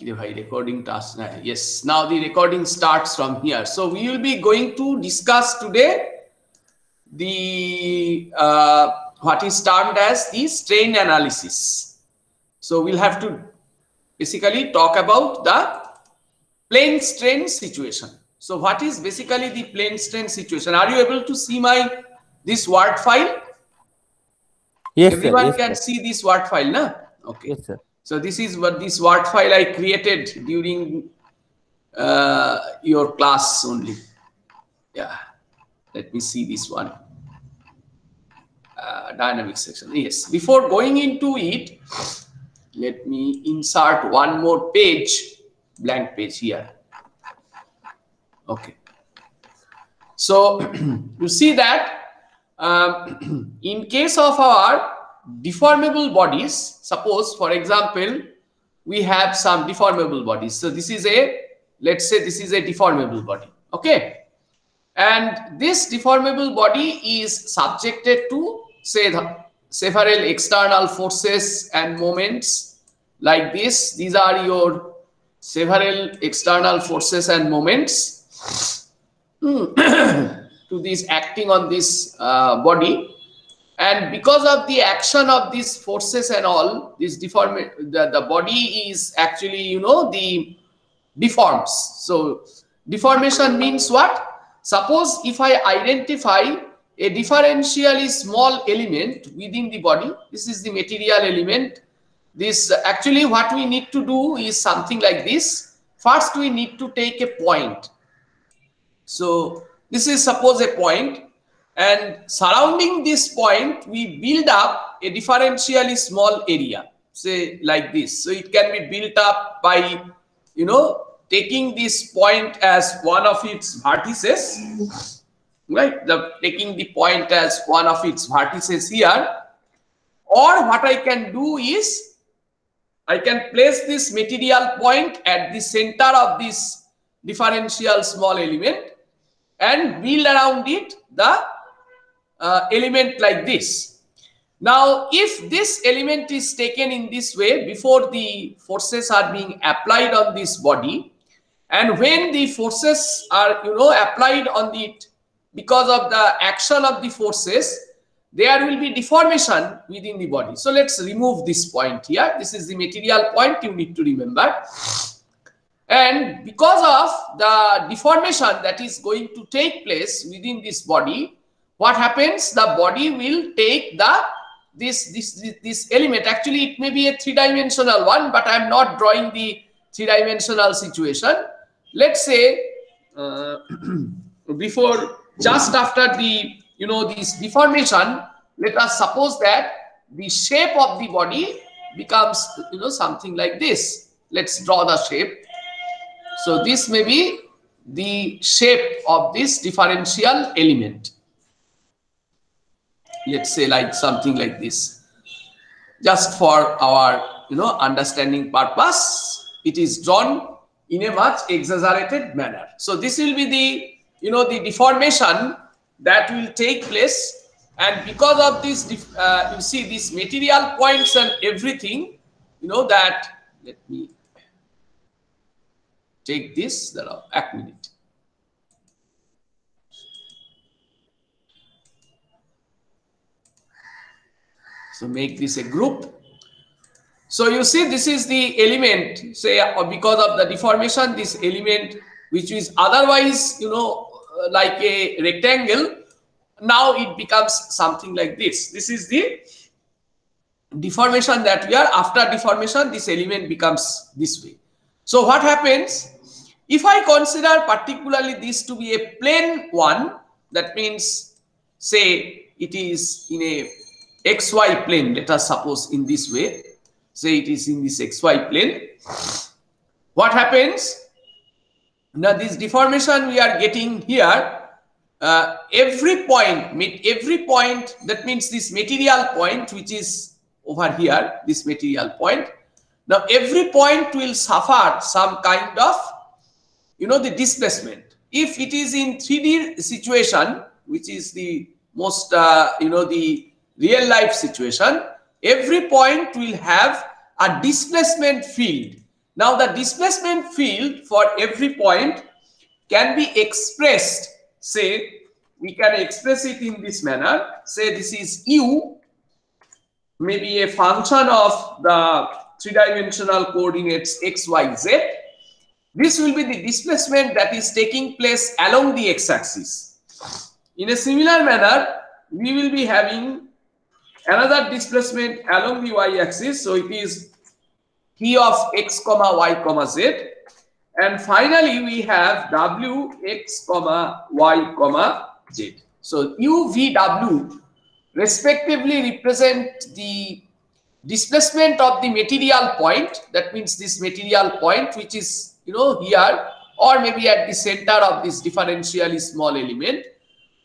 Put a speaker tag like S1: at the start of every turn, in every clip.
S1: Recording task. Yes, now the recording starts from here. So we will be going to discuss today the what is termed as the strain analysis. So we'll have to basically talk about the plane strain situation. So what is basically the plane strain situation? Are you able to see this Word file?
S2: Yes,
S1: everyone
S2: sir. Yes,
S1: can
S2: sir.
S1: see this Word file, na? Okay.
S2: Yes, sir.
S1: So this is what this Word file I created during your class only. Yeah. Let me see this one. Dynamic section. Yes. Before going into it, let me insert one more page, blank page here. Okay. So you see that in case of our deformable bodies, suppose for example we have some deformable bodies. So this is let's say this is a deformable body. Okay. And this deformable body is subjected to, say, several external forces and moments like this. These are your several external forces and moments to this acting on this body. And because of the action of these forces and all, this the body is actually, the deforms. So deformation means what? Suppose if I identify a differentially small element within the body, this is the material element. This actually what we need to do is something like this. First we need to take a point. So this is suppose a point, and surrounding this point we build up a differentially small area, say like this. So it can be built up by, taking this point as one of its vertices, right? Taking the point as one of its vertices here. Or what I can do is I can place this material point at the center of this differential small element and build around it the element like this. Now, if this element is taken in this way before the forces are being applied on this body, and when the forces are, applied on it because of the action of the forces, there will be deformation within the body. So let's remove this point here. This is the material point you need to remember. And because of the deformation that is going to take place within this body, what happens? The body will take this element. Actually, it may be a three-dimensional one, but I am not drawing the three-dimensional situation. Let's say before, just after the, this deformation, let us suppose that the shape of the body becomes, something like this. Let's draw the shape. So this may be the shape of this differential element. Let's say like something like this. Just for our, understanding purpose, it is drawn in a much exaggerated manner. So this will be the, the deformation that will take place. And because of this, you see these material points and everything, that, let me take this, a minute. So make this a group. So you see this is the element, say, because of the deformation, this element which is otherwise, like a rectangle, now it becomes something like this. This is the deformation that we are. After deformation, this element becomes this way. So what happens? If I consider particularly this to be a plane one, that means, say, it is in a XY plane, let us suppose in this way, say it is in this XY plane. What happens? Now this deformation we are getting here, every point, that means this material point which is over here, this material point. Now every point will suffer some kind of, the displacement. If it is in 3D situation, which is the most, the real life situation, every point will have a displacement field Now the displacement field for every point can be expressed, say we can express it in this manner. Say this is u, maybe a function of the three-dimensional coordinates x, y, z. This will be the displacement that is taking place along the x-axis. In a similar manner, we will be having another displacement along the y-axis. So it is p of x comma y comma z. And finally, we have w x comma y comma z. So u, v, w respectively represent the displacement of the material point. That means this material point, which is, you know, here or maybe at the center of this differentially small element.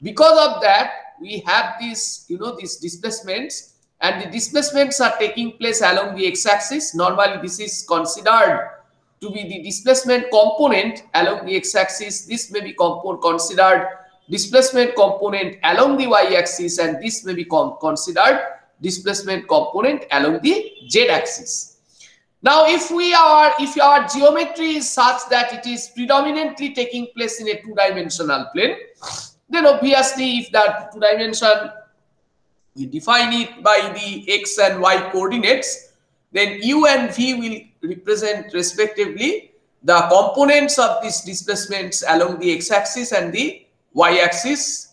S1: Because of that, we have this, you know, these displacements, and the displacements are taking place along the x-axis. Normally, this is considered to be the displacement component along the x-axis. This may be considered displacement component along the y-axis, and this may be considered displacement component along the z-axis. Now, if our geometry is such that it is predominantly taking place in a two-dimensional plane, then obviously if that two dimension, we define it by the x and y coordinates, then u and v will represent respectively the components of these displacements along the x-axis and the y-axis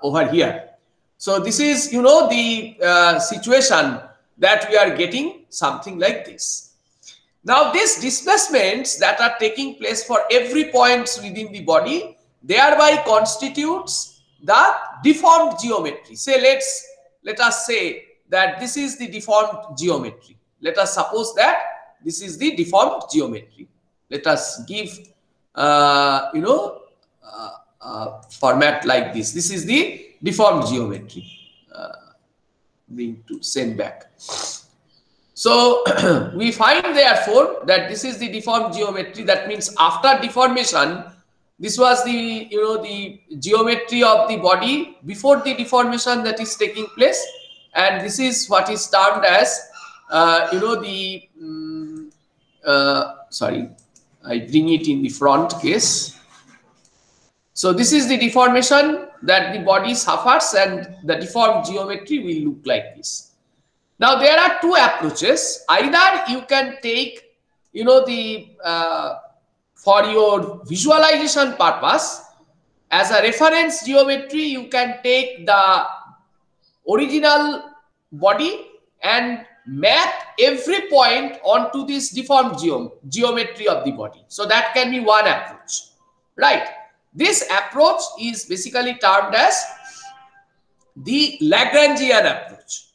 S1: over here. So this is, you know, the situation that we are getting something like this. Now, these displacements that are taking place for every point within the body thereby constitutes the deformed geometry. Say let us say that this is the deformed geometry. Let us suppose that this is the deformed geometry. Let us give format like this. This is the deformed geometry. Being to send back. So we find therefore that this is the deformed geometry. That means after deformation, this was the, you know, the geometry of the body before the deformation that is taking place, and this is what is termed as sorry, I bring it in the front case. So this is the deformation that the body suffers, and the deformed geometry will look like this. Now there are two approaches. Either you can take, you know, the for your visualization purpose, as a reference geometry, you can take the original body and map every point onto this deformed geometry of the body. So that can be one approach, right? This approach is basically termed as the Lagrangian approach.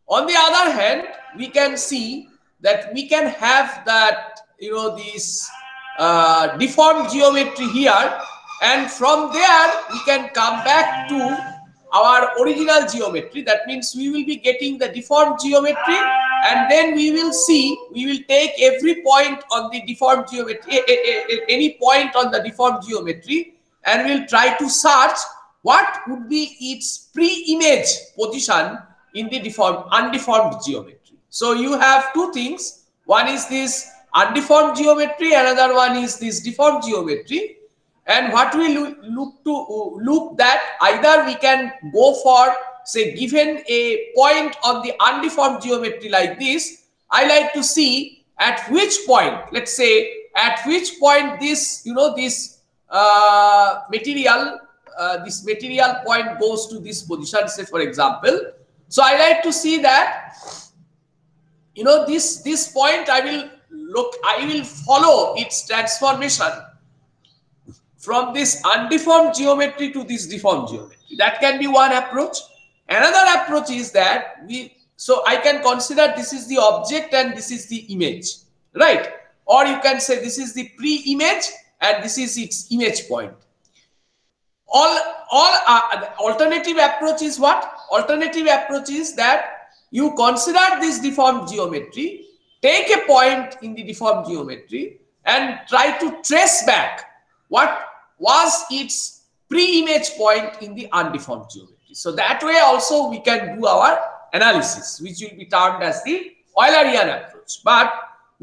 S1: On the other hand, we can see that we can have that, you know, this deformed geometry here, and from there we can come back to our original geometry. That means we will be getting the deformed geometry, and then we will take every point on the deformed geometry, any point on the deformed geometry, and we'll try to search what would be its pre-image position in the undeformed geometry. So you have two things. One is this undeformed geometry, another one is this deformed geometry. And what we look that either we can go for, say, given a point on the undeformed geometry like this, I like to see at which point, let's say, at which point this, you know, this material point goes to this position, say for example. So I like to see that, you know, this point I will follow its transformation from this undeformed geometry to this deformed geometry. That can be one approach. Another approach is that so I can consider this is the object and this is the image, right? Or you can say this is the pre-image and this is its image point. Alternative approach is what? Alternative approach is that you consider this deformed geometry, take a point in the deformed geometry and try to trace back what was its pre-image point in the undeformed geometry. So that way also we can do our analysis, which will be termed as the Eulerian approach. But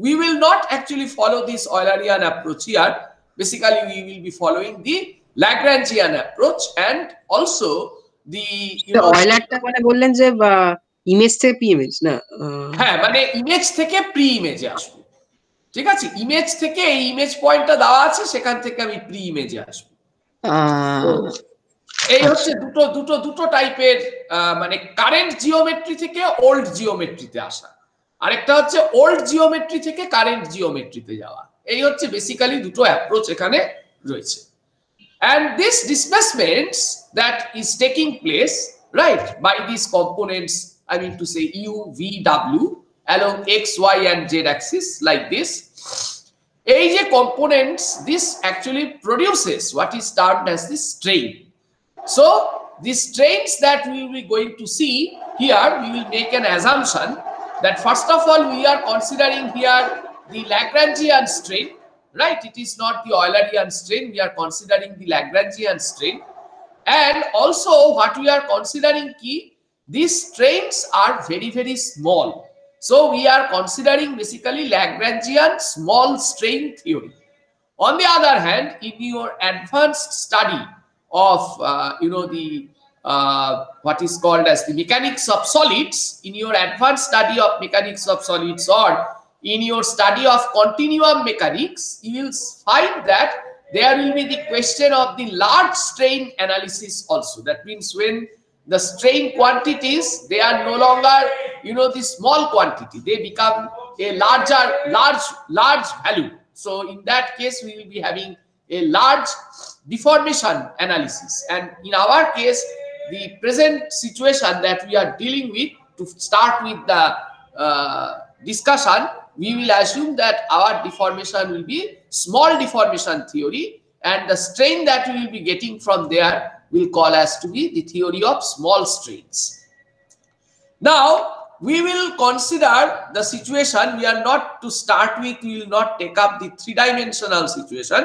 S1: we will not actually follow this Eulerian approach here. Basically, we will be following the Lagrangian approach, and also the
S3: অয়লারটা মানে বললেন যে image থেকে P image না,
S1: হ্যাঁ মানে image থেকে pre ইমেজে আসবো, ঠিক আছে, ইমেজ থেকে এই ইমেজ পয়েন্টটা দেওয়া আছে, সেখান থেকে আমি প্রি ইমেজে আসবো। এই হচ্ছে দুটো টাইপের, মানে কারেন্ট জিওমেট্রি থেকে ওল্ড জিওমেট্রিতে আসা, আরেকটা হচ্ছে ওল্ড জিওমেট্রি থেকে কারেন্ট জিওমেট্রিতে যাওয়া। এই হচ্ছে বেসিক্যালি দুটো অ্যাপ্রোচ এখানে রয়েছে। And this displacements that is taking place, right, by these components, I mean to say u, v, w along x, y and z axis like this, age components, this actually produces what is termed as the strain. So the strains that we will be going to see here, we will make an assumption that first of all we are considering here the Lagrangian strain. Right, it is not the Eulerian strain, we are considering the Lagrangian strain. And also what we are considering key, these strains are very small. So we are considering basically Lagrangian small strain theory. On the other hand, in your advanced study of the what is called as the mechanics of solids, in your advanced study of mechanics of solids, or in your study of continuum mechanics, you will find that there will be the question of the large strain analysis also. That means when the strain quantities, they are no longer the small quantity, they become a large value. So in that case we will be having a large deformation analysis, and in our case the present situation that we are dealing with, to start with the discussion, we will assume that our deformation will be small deformation theory, and the strain that we will be getting from there will call as to be the theory of small strains. Now we will consider the situation, we are not to start with, we will not take up the three-dimensional situation.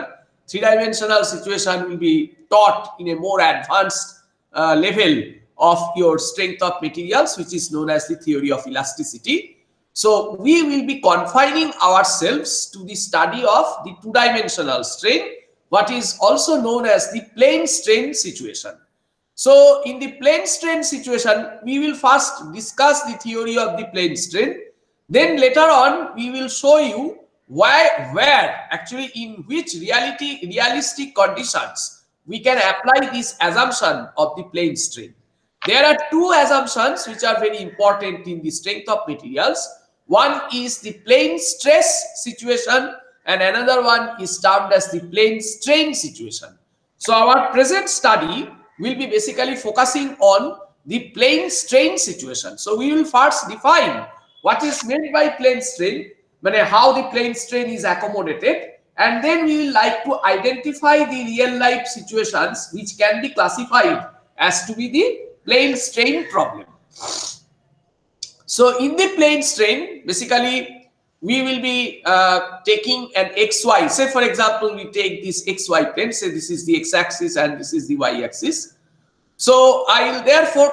S1: Three-dimensional situation will be taught in a more advanced level of your strength of materials, which is known as the theory of elasticity. So we will be confining ourselves to the study of the two-dimensional strain, what is also known as the plane strain situation. So in the plane strain situation, we will first discuss the theory of the plane strain, then later on we will show you where actually in which realistic conditions we can apply this assumption of the plane strain. There are two assumptions which are very important in the strength of materials. One is the plane stress situation, and another one is termed as the plane strain situation. So our present study will be basically focusing on the plane strain situation. So we will first define what is meant by plane strain, how the plane strain is accommodated, and then we will like to identify the real life situations which can be classified as to be the plane strain problem. So in the plane strain, basically we will be taking an xy, say for example we take this xy plane, say this is the x-axis and this is the y-axis. So I will therefore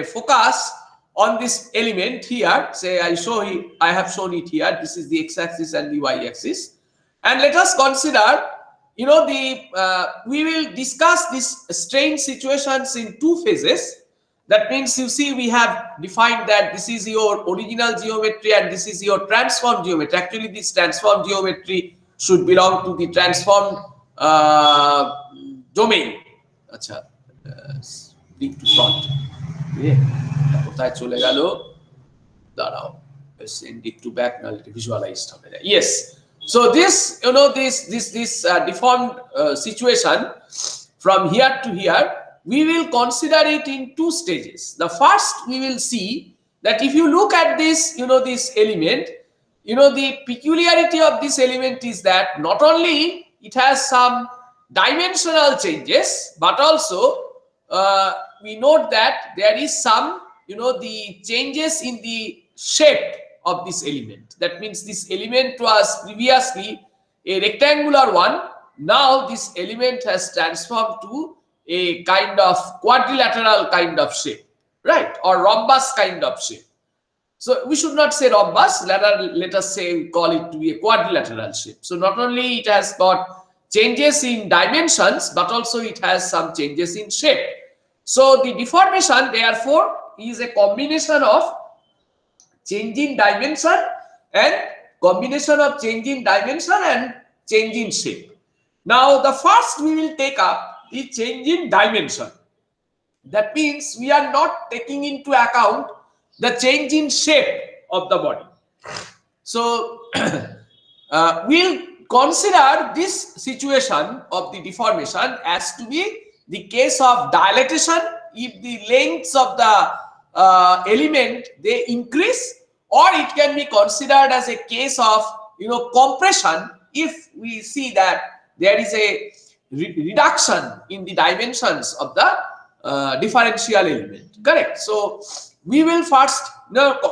S1: focus on this element here, say I have shown it here, this is the x-axis and the y-axis, and let us consider we will discuss these strain situations in two phases. That means you see we have defined that this is your original geometry and this is your transform geometry. Actually this transform geometry should belong to the transformed domain. Acha, bring to front. কোথায় চলে গেল, দাঁড়াও, send it to back, now it visualized হবে। Yes, so this this deformed situation from here to here, we will consider it in two stages. The first, we will see that if you look at this, this element, the peculiarity of this element is that not only it has some dimensional changes, but also we note that there is some, the changes in the shape of this element. That means this element was previously a rectangular one. Now this element has transformed to a kind of quadrilateral kind of shape, right, or rhombus kind of shape. So we should not say rhombus, let us say call it to be a quadrilateral shape. So not only it has got changes in dimensions, but also it has some changes in shape. So the deformation therefore is a combination of change in dimension and change in shape. Now the first we will take up the change in dimension. That means we are not taking into account the change in shape of the body. So we'll consider this situation of the deformation as to be the case of dilatation if the lengths of the element they increase, or it can be considered as a case of compression if we see that there is a reduction in the dimensions of the differential element. Correct. So we will first,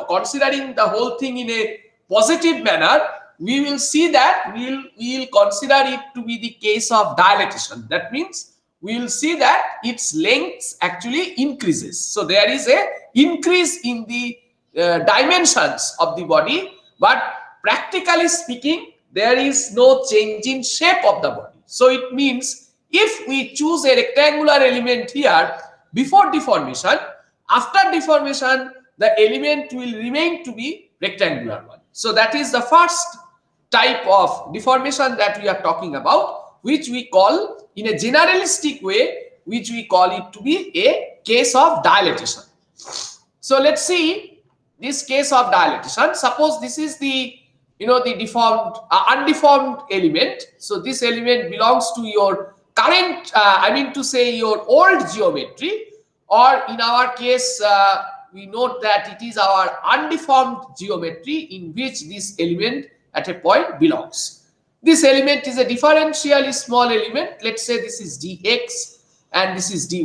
S1: considering the whole thing in a positive manner, we will see that we will consider it to be the case of dilatation. That means we will see that its length actually increases. So there is a increase in the dimensions of the body, but practically speaking there is no change in shape of the body. So it means if we choose a rectangular element here before deformation, after deformation the element will remain to be rectangular one. So that is the first type of deformation that we are talking about, which we call in a generalistic way, which we call it to be a case of dilatation. So let's see this case of dilatation. Suppose this is the the deformed undeformed element. So this element belongs to your current I mean to say your old geometry, or in our case we note that it is our undeformed geometry in which this element at a point belongs. This element is a differentially small element. Let's say this is dx and this is dy.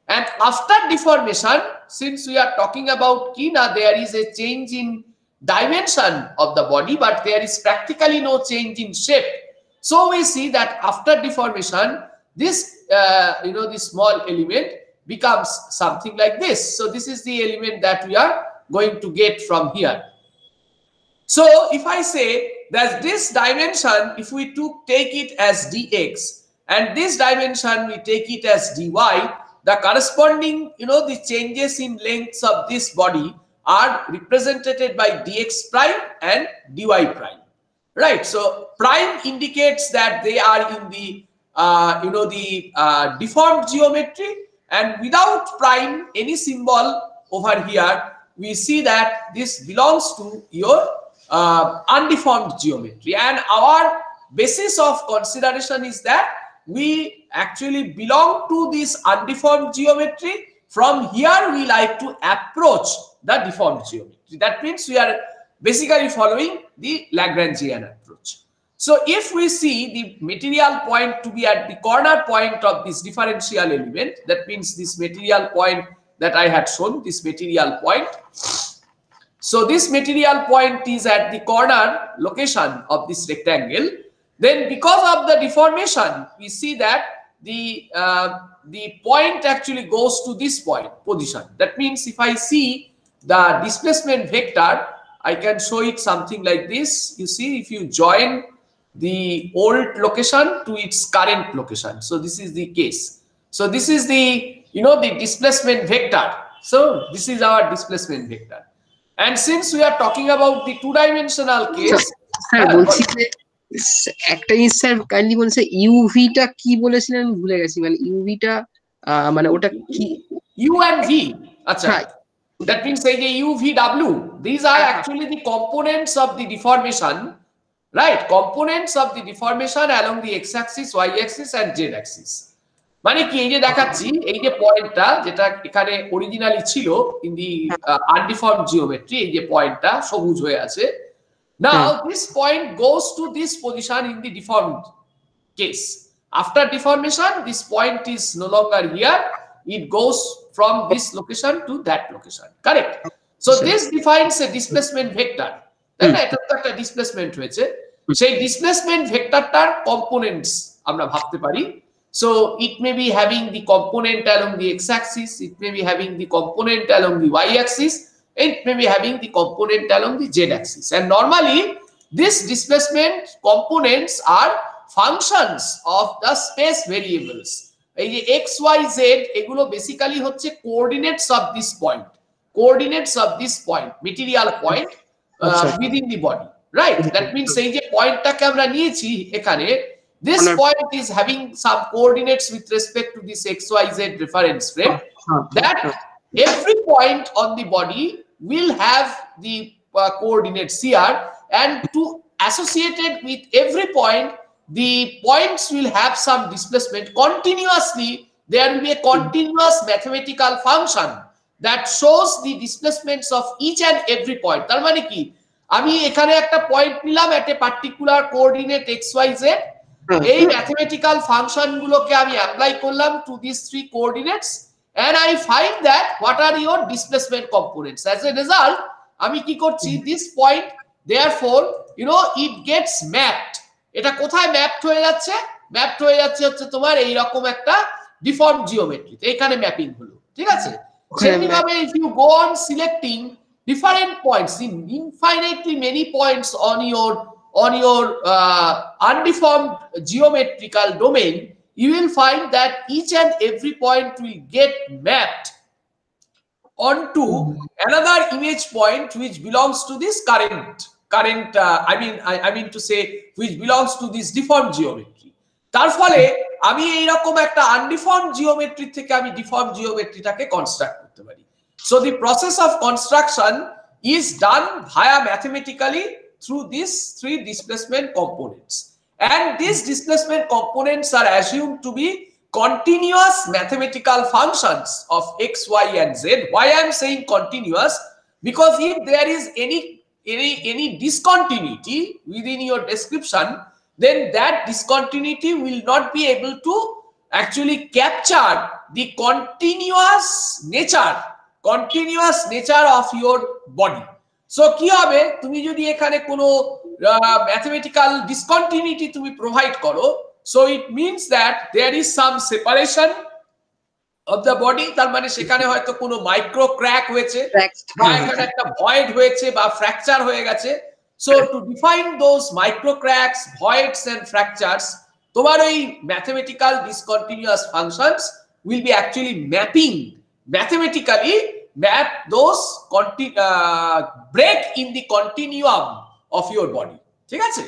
S1: And after deformation, since we are talking about Kina, there is a change in dimension of the body, but there is practically no change in shape. So we see that after deformation, this this small element becomes something like this. So this is the element that we are going to get from here. So if I say that this dimension, if we take it as dx, and this dimension we take it as dy, the corresponding the changes in lengths of this body are represented by dx prime and dy prime, right? So prime indicates that they are in the deformed geometry, and without prime any symbol over here, we see that this belongs to your undeformed geometry. And our basis of consideration is that we actually belong to this undeformed geometry. From here we like to approach the deformed geometry. That means we are basically following the Lagrangian approach. So if we see the material point to be at the corner point of this differential element, that means this material point that I had shown, this material point. So this material point is at the corner location of this rectangle. Then because of the deformation, we see that the point actually goes to this point position. That means if I see the displacement vector, I can show it something like this. You see, if you join the old location to its current location, so this is the case. So this is the the displacement vector. So this is our displacement vector. And since we are talking about the two-dimensional case,
S3: বলছি যে একটা জিনিস sir kindly বলছে ইউভিটা কি বলেছিলেন আমি ভুলে গেছি, মানে ইউভিটা মানে ওটা কি?
S1: U and V. আচ্ছা, that means say the U, V, W. These are actually the components of the deformation, right? Components of the deformation along the x-axis, y-axis and z-axis. মানে কি, এই যে দেখাচ্ছি, এই যে পয়েন্টটা যেটা এখানে অরিজিনালি ছিল ইন দি আনডিফর্মড জিওমেট্রি, এই যে পয়েন্টটা সবুজ হয়ে আছে, now this point goes to this position in the deformed case. After deformation, this point is no longer here, it goes from this location to that location, correct? So this defines a displacement vector. তাই না? এটা তো একটা displacement হয়েছে, সেই displacement ভেক্টরটার components আমরা ভাবতে পারি. So it may be having the component along the x-axis, it may be having the component along the y-axis, it may be having the component along the z axis. And normally this displacement components are functions of the space variables. এই যে x y z এগুলো basically হচ্ছে coordinates of this point, coordinates of this point, material point within the body, right? That means এই যে পয়েন্টটাকে আমরা নিয়েছি এখানে, this point is having some coordinates with respect to this xyz reference frame, that every point on the body will have the coordinates here, and to associated with every point, the points will have some displacement continuously. There will be a continuous mathematical function that shows the displacements of each and every point. তার মানে কি, আমি এখানে একটা point নিলাম at a particular coordinate xyz, এই mathematical function গুলোকে আমি অ্যাপ্লাই করলাম to these three coordinates, and I find that what are your displacement components. As a result, আমি কি করছি, this point therefore it gets mapped. এটা কোথায় ম্যাপড হয়ে যাচ্ছে? ম্যাপড হয়ে যাচ্ছে হচ্ছে তোমার এই রকম একটা ডিফর্ম জিওমেট্রি, এখানে ম্যাপিং হলো, ঠিক আছে? সেমভাবে if you go on selecting different points in infinitely many points on your undeformed geometrical domain, you will find that each and every point will get mapped onto another image point which belongs to this current I mean to say which belongs to this deformed geometry. তার ফলে আমি এই রকম একটা আনডিফর্মড geometry থেকে আমি deformed জিওমেট্রিটাকে construct করতে পারি. So the process of construction is done via mathematically through these three displacement components, and these displacement components are assumed to be continuous mathematical functions of x, y, and z. Why I am saying continuous? Because if there is any discontinuity within your description, then that discontinuity will not be able to actually capture the continuous nature of your body. So কি হবে, তুমি যদি এখানে কোনো mathematical discontinuity তুমি provide করো, so it means that there is some separation of the body, তার মানে সেখানে হয়তো কোনো মাইক্রো ক্র্যাক হয়েছে, বা এখানে একটা ভয়েড হয়েছে বা ফ্র্যাকচার হয়ে গেছে. So to define those micro cracks, voids and fractures, তোমার ওই mathematical discontinuous functions will be actually mathematically map those break in the continuum of your body, ঠিক আছে?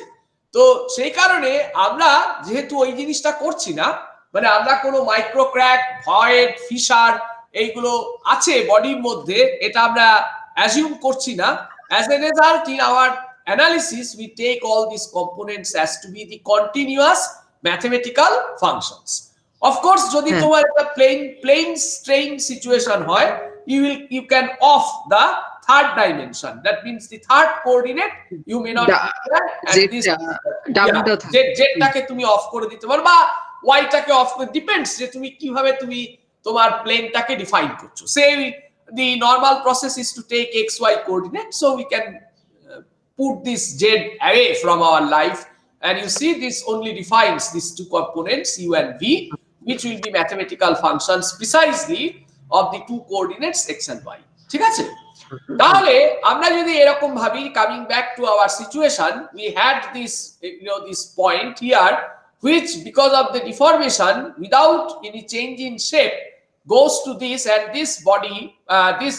S1: তো সেই কারণে আমরা যেহেতু ওই জিনিসটা করছি না, মানে আমরা কোনো মাইক্রো ক্র্যাক, ভয়েড, ফিশার এইগুলো আছে বডির মধ্যে, এটা আমরা অ্যাজিউম করছি না. As a result, in our analysis, we take all these components as to be the continuous mathematical functions. Of course, যদি তোমার একটা plane strain situation হয়, you can off the third dimension. That means the third coordinate you may not z টাকে তুমি of করে দিতে পারো, বা y টাকে অফ করে, ডিপেন্ডস যে তুমি কিভাবে তুমি তোমার প্লেনটাকে ডিফাইন করছো. Say the normal process is to take xy coordinate, so we can put this z away from our life, and you see this only defines these two components u and v, which will be mathematical functions precisely of the two coordinates x and y, ঠিক আছে? তাহলে আমরা যদি এরকম ভাবি, coming back to our situation, we had this this point here which because of the deformation without any change in shape goes to this, and this body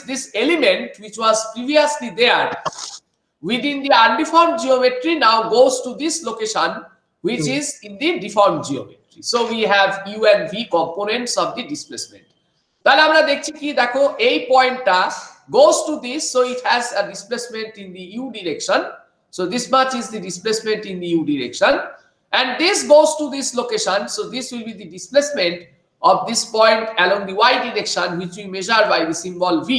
S1: this element which was previously there within the undeformed geometry now goes to this location which is in the deformed geometry. So we have u and v components of the displacement. তাহলে আমরা দেখছি কি, দেখো এই পয়েন্টটা goes to this, so it has a displacement in the u direction. So this much is the displacement in the u direction, and this goes to this location, so this will be the displacement of this point along the y direction, which we measure by the symbol v.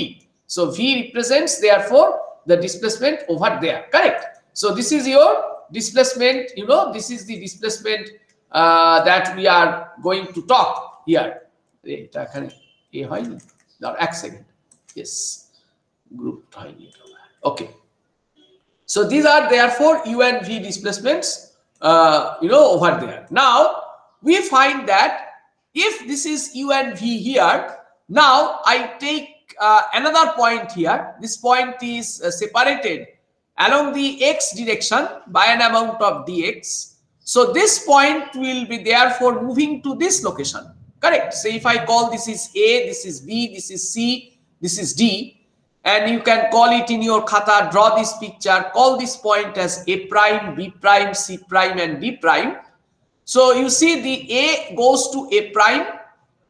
S1: So v represents therefore the displacement over there, correct? So this is your displacement, this is the displacement that we are going to talk here. এটা এখানে এ হয়নি, দাঁড়াও এক second, yes, group হয়নি, okay. So these are therefore u and v displacements over there. Now we find that if this is u and v here, now I take another point here. This point is separated along the x direction by an amount of dx. So this point will be therefore moving to this location. Correct. So if I call this is A, this is B, this is C, this is D, and you can call it in your khata, draw this picture, call this point as A prime, B prime, C prime, and D prime. So you see the A goes to A prime.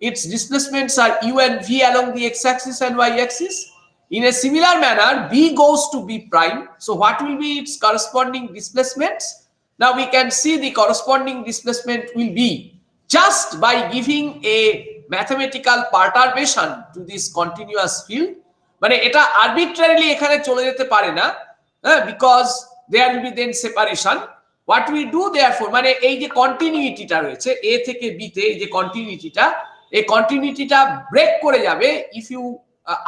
S1: Its displacements are u and v along the x-axis and y-axis. In a similar manner, B goes to B prime. So what will be its corresponding displacements? Now we can see the corresponding displacement will be just by giving a mathematical perturbation to this continuous field. মানে এটা arbitrarily এখানে চলে যেতে পারে না, because there will be then separation. What we do therefore, মানে এই যে কন্টিনিউটিটা রয়েছে A থেকে B তে, এই যে কন্টিনিউটিটা, এই কন্টিনিউটিটা ব্রেক করে যাবে if you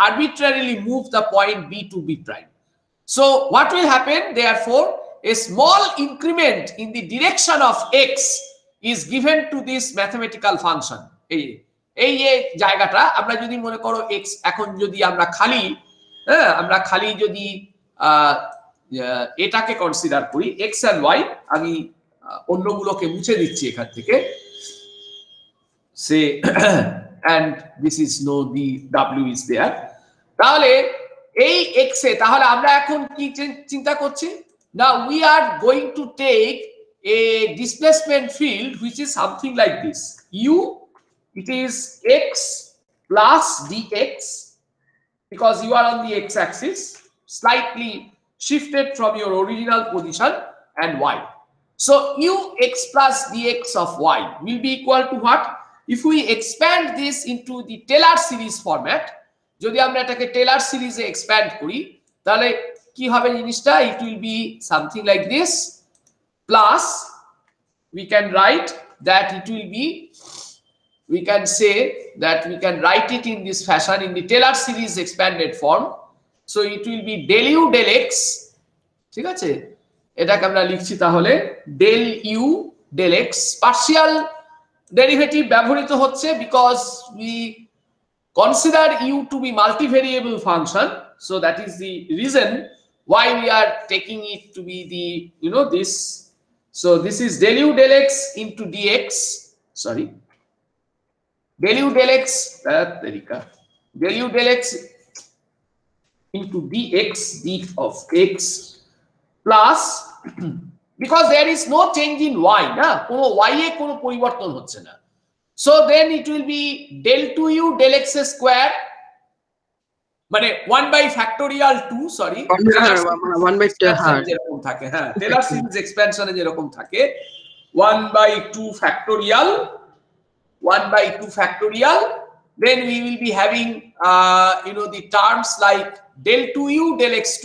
S1: arbitrarily move the point B to B prime. So what will happen therefore, a small increment in the direction of x is given to this mathematical function. এই যে জায়গাটা আমরা যদি মনে করো x, এখন যদি আমরা খালি যদি এটাকে কনসিডার করি x and y, আমি অন্যগুলোকে মুছে দিচ্ছি এখান থেকে, say and this is no, the w is there, তাহলে এই x এ তাহলে আমরা এখন কি চিন্তা করছি? Now we are going to take a displacement field which is something like this. U, it is x plus dx, because you are on the x-axis, slightly shifted from your original position, and y. So u x plus dx of y will be equal to what? If we expand this into the Taylor series format, যদি আমরা এটাকে Taylor সিরিজে expand করি, তাহলে কি হবে জিনিসটা? It will be something like this, plus we can write that it will be, we can say that we can write it in this fashion in the Taylor series expanded form. So it will be del u del x, ঠিক আছে, এটাকে আমরা লিখছি তাহলে del u del x, partial derivative ব্যবহৃত হচ্ছে because we consider u to be multivariable function. So that is the reason why we are taking it to be the, you know, this. So this is del u del x into dx, sorry, del u del x, del u del x into dx, d of x, plus because there is no change in y, na, কোনো y এ কোনো পরিবর্তন হচ্ছে না. So then it will be del 2u del x square, মানে 1 by factorial 2, sorry,
S3: 1 by 2
S1: যেরকম থাকে, হ্যাঁ, Taylor series এক্সপ্যানশনে যেরকম থাকে 1 by 2 factorial, 1 by 2 factorial. Then we will be having you know, the terms like del 2u del x2.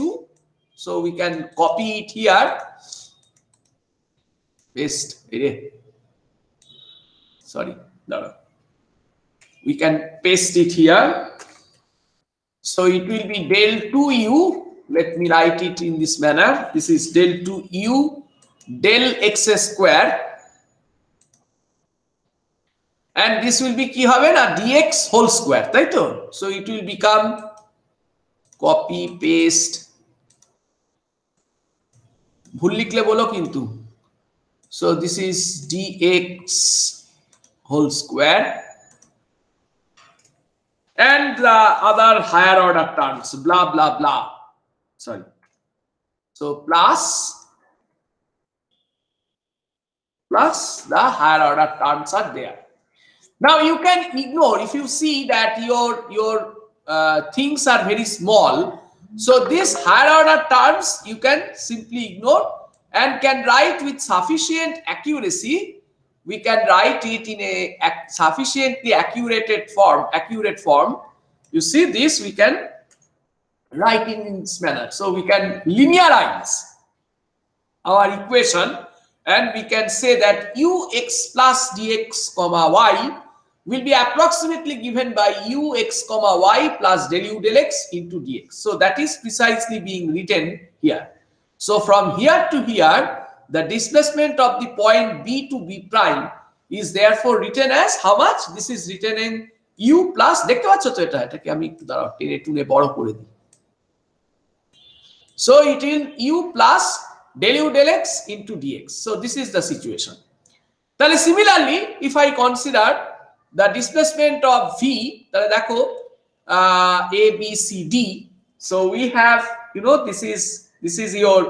S1: So we can copy it here, paste, sorry, no, we can paste it here. So it will be del 2u, let me write it in this manner, this is del 2u del x square, and this will be ki hobe na, dx whole square, তাই তো? So it will become, copy paste, ভুল লিখলে বলো কিন্তু. So this is dx whole square, and the other higher order terms, blah blah blah, sorry. So plus the higher order terms are there. Now you can ignore, if you see that your things are very small, so these higher order terms you can simply ignore and can write with sufficient accuracy. We can write it in a sufficiently accurate form. You see this, we can write it in this manner. So we can linearize our equation, and we can say that ux plus dx comma y will be approximately given by ux comma y plus del u del x into dx. So that is precisely being written here. So from here to here, the displacement of the point B to B prime is therefore written as how much? This is written in U plus, দেখতে পাচ্ছ তো এটাকে আমি একটু দাঁড়াও টেনে টুনে বড় করে দিই। So it will u plus del u del x into dx. So this is the situation. Then similarly, if I consider the displacement of v, then দেখো a b c d. So we have, you know, this is your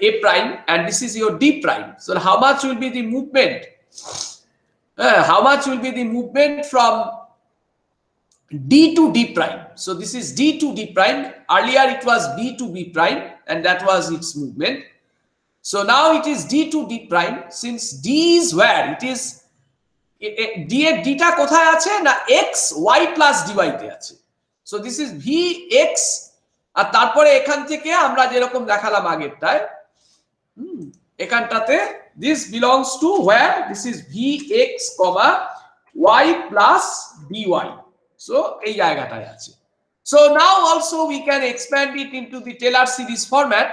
S1: a prime and this is your d prime. So how much will be the movement? How much will be the movement from d to d prime? So this is d to d prime. Earlier it was b to b prime and that was its movement. So now it is d to d prime. Since d is where it is, d এর d টা কোথায় আছে না x y plus dy তে আছে। So this is vx, আর তারপরে এখান থেকে আমরা যেরকম দেখালাম আগেরটায়, এখানটাতে this belongs to where, this is vx, y plus dy. So এই জায়গাটায় আছে। So now also we can expand it into the Taylor series format.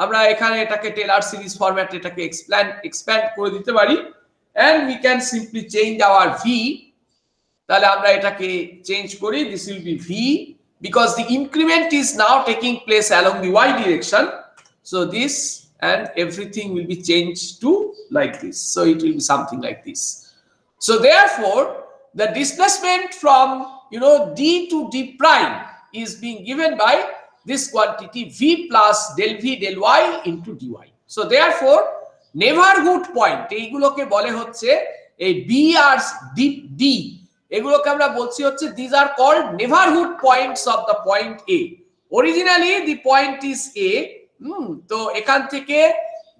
S1: আমরা এখানে এটাকে টেলর সিরিজ ফরম্যাট এটাকে এক্সপ্যান্ড করে দিতে পারি and we can simply change our v. তাহলে আমরা এটাকে চেঞ্জ করি, this will be v because the increment is now taking place along the y direction. So this and everything will be changed to like this. So it will be something like this. So therefore the displacement from, you know, d to d prime is being given by this quantity v plus del v del y into dy. So therefore neighborhood point এইগুলোকে বলে হচ্ছে এই b আর d, এগুলোকে আমরা বলছি হচ্ছে these are called neighborhood points of the point A. Originally the point is A. তো এখান থেকে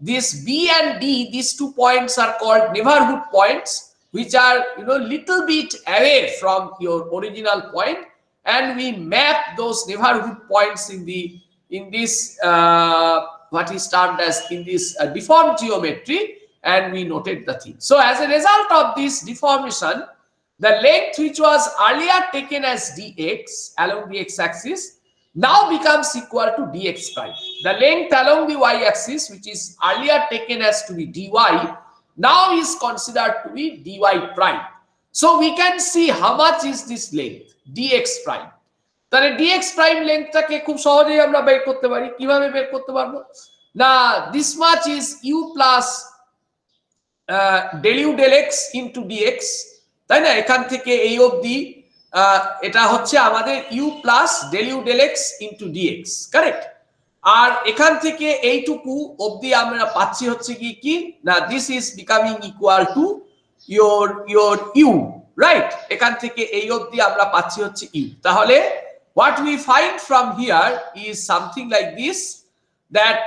S1: this b and d, these two points are called neighborhood points, which are, you know, little bit away from your original point, and we map those neighborhood points in this what is termed as in this deformed geometry, and we noted the thing. So as a result of this deformation, the length which was earlier taken as dx along the x-axis now becomes equal to dx prime. The length along the y-axis, which is earlier taken as to be dy, now is considered to be dy prime. So we can see how much is this length, dx prime. তাহলে dx prime লেন্থটাকে খুব সহজেই আমরা বের করতে পারি। কিভাবে বের করতে পারবো না, this much is u plus del u del x into dx, তাই না? এখান থেকে এই অবধি এটা হচ্ছে আমাদের u plus del u del x into dx, correct? আর এখান থেকে এইটুকু অবধি আমরা পাচ্ছি হচ্ছে কি না, this is becoming equal to your u, right? এখান থেকে এই অবধি আমরা পাচ্ছি হচ্ছে u। তাহলে what we find from here is something like this, that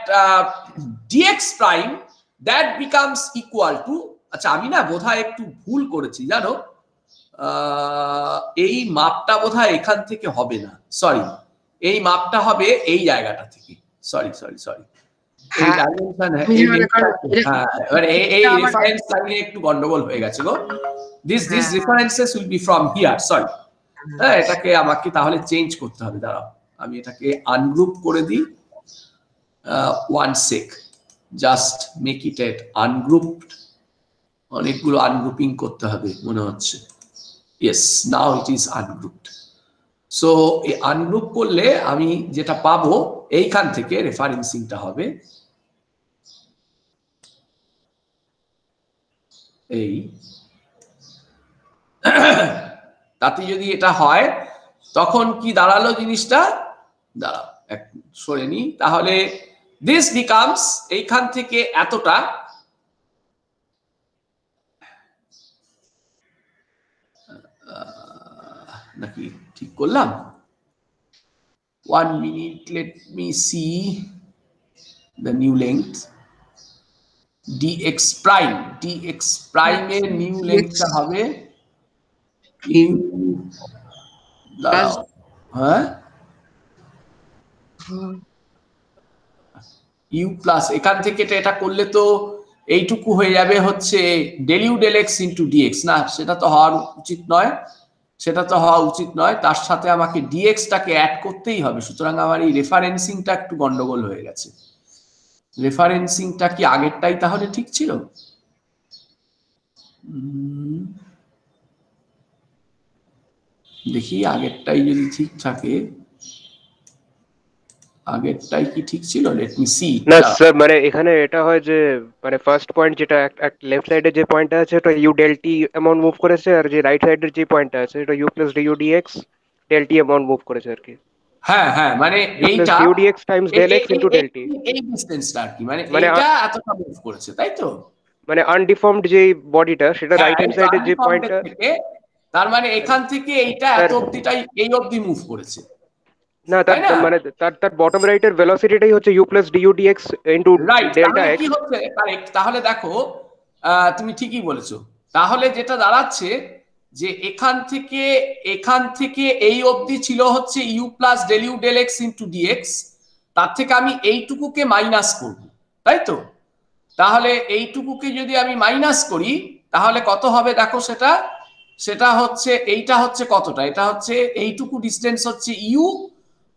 S1: dx prime that becomes equal to, আচ্ছা আমি না বোধহয় একটু ভুল করেছি জানো, এই মাপটা বোধহয় এখান থেকে হবে না, সরি, এই মাপটা হবে এই জায়গাটা থেকে, সরি এই ডাইমেনশন, এই রেফারেন্স লাইনে একটু গন্ডগোল হয়ে গেছে গো, this references will be from here, sorry. এটাকে আমাকে তাহলে চেঞ্জ করতে হবে, দাঁড়াও আমি এটাকে আনগ্রুপ করে দিই, one sec, just make it at ungrouped, অনেকগুলো আনগ্রুপিং করতে হবে মনে হচ্ছে, yes, now it is ungrouped. So এই আনগ্রুপ করলে আমি যেটা পাবো এইখান থেকে রেফারেন্সিংটা হবে এই, তাতে যদি এটা হয় তখন কি দাঁড়ালো জিনিসটা, দাঁড়াও এক সরে নি, তাহলে this becomes এইখান থেকে এতটা, নাকি ঠিক করলাম, 1 minute, let me see the new length, dx prime এর নিউ লেংথটা হবে u প্লাস, এখান থেকে এটা করলে তো এইটুকু হয়ে যাবে হচ্ছে del u del x into dx, না সেটা তো হওয়া উচিত নয়, তার সাথে আমাকে dx টাকে অ্যাড করতেই হবে, সুতরাং আমার এই রেফারেন্সিংটা একটু গন্ডগোল হয়ে গেছে। রেফারেন্সিংটা কি আগেরটাই তাহলে ঠিক ছিল? দেখি আগেরটাই যদি ঠিক থাকে, আগেরটাই কি ঠিক ছিল? Let me see.
S4: না স্যার, মানে এখানে এটা হয় যে মানে ফার্স্ট পয়েন্ট যেটা লেফট সাইডে যে পয়েন্টটা আছে ওটা u del t amount move করেছে, আর যে রাইট সাইডের যে পয়েন্টটা আছে এটা u plus du dx del t amount move করেছে আর কি।
S1: হ্যাঁ হ্যাঁ, মানে
S4: ইউ প্লাস
S1: এইটা
S4: du dx times del x into del t,
S1: এই ডিসটেন্সটা আর কি, মানে
S4: মানে
S1: এইটা এতটা মুভ করেছে, তাই তো?
S4: মানে আনডিফর্মড যে বডিটা সেটা
S1: হ্যাঁ,
S4: রাইট হ্যান্ড সাইডের যে পয়েন্টটা,
S1: তার মানে এখান থেকে এইটা
S4: স্যার
S1: এত অবধিটাই এই অবধি মুভ করেছে,
S4: না
S1: তাই
S4: তার
S1: না?
S4: মানে তার বটম রাইটের ভেলোসিটিটাই হচ্ছে u plus du dx into
S1: right,
S4: delta
S1: তাহলে কি
S4: এক্স।
S1: হচ্ছে কারেক্ট। তাহলে দেখো তুমি ঠিকই বলেছো। তাহলে যেটা দাঁড়াচ্ছে যে এখান থেকে এই অবধি ছিল হচ্ছে u plus del u del x into dx, তার থেকে আমি এইটুকুকে মাইনাস করব, তাই তো? তাহলে এইটুকুকে যদি আমি মাইনাস করি তাহলে কত হবে দেখো, সেটা হচ্ছে এইটা হচ্ছে কতটা, এটা হচ্ছে এইটুকু ডিস্টেন্স হচ্ছে ইউ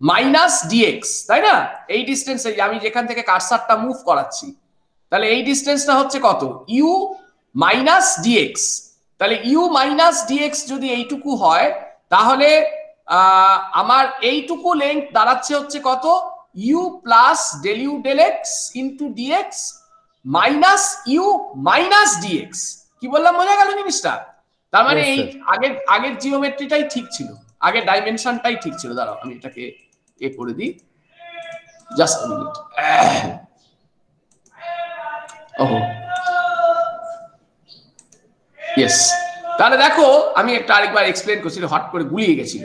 S1: মাইনাস ডিএক্স, তাই না? এই ডিস্টেন্সে আমি যেখান থেকে কার্সারটা মুভ করাচ্ছি, তাহলে এই ডিস্টেন্সটা হচ্ছে কত, ইউ মাইনাস ডিএক্স। তাহলে ইউ মাইনাস ডিএক্স যদি এইটুকু হয় তাহলে আমার এইটুকু লেন্থ দাঁড়াচ্ছে হচ্ছে কত, u plus del u del x into dx minus u minus dx. কি বললাম, বোঝা গেল জিনিসটা? তার মানে
S2: Yes,
S1: এই
S2: sir.
S1: আগের জিওমেট্রিটাই ঠিক ছিল, আগের ডাইমেনশনটাই ঠিক ছিল। দাঁড়াও আমি এটাকে এ করে দিই, জাস্ট মিনিট। ওহো ইয়েস, তাহলে দেখো আমি একটা আরেকবার এক্সপ্লেন করছি, হট করে গুলিয়ে গেছিল।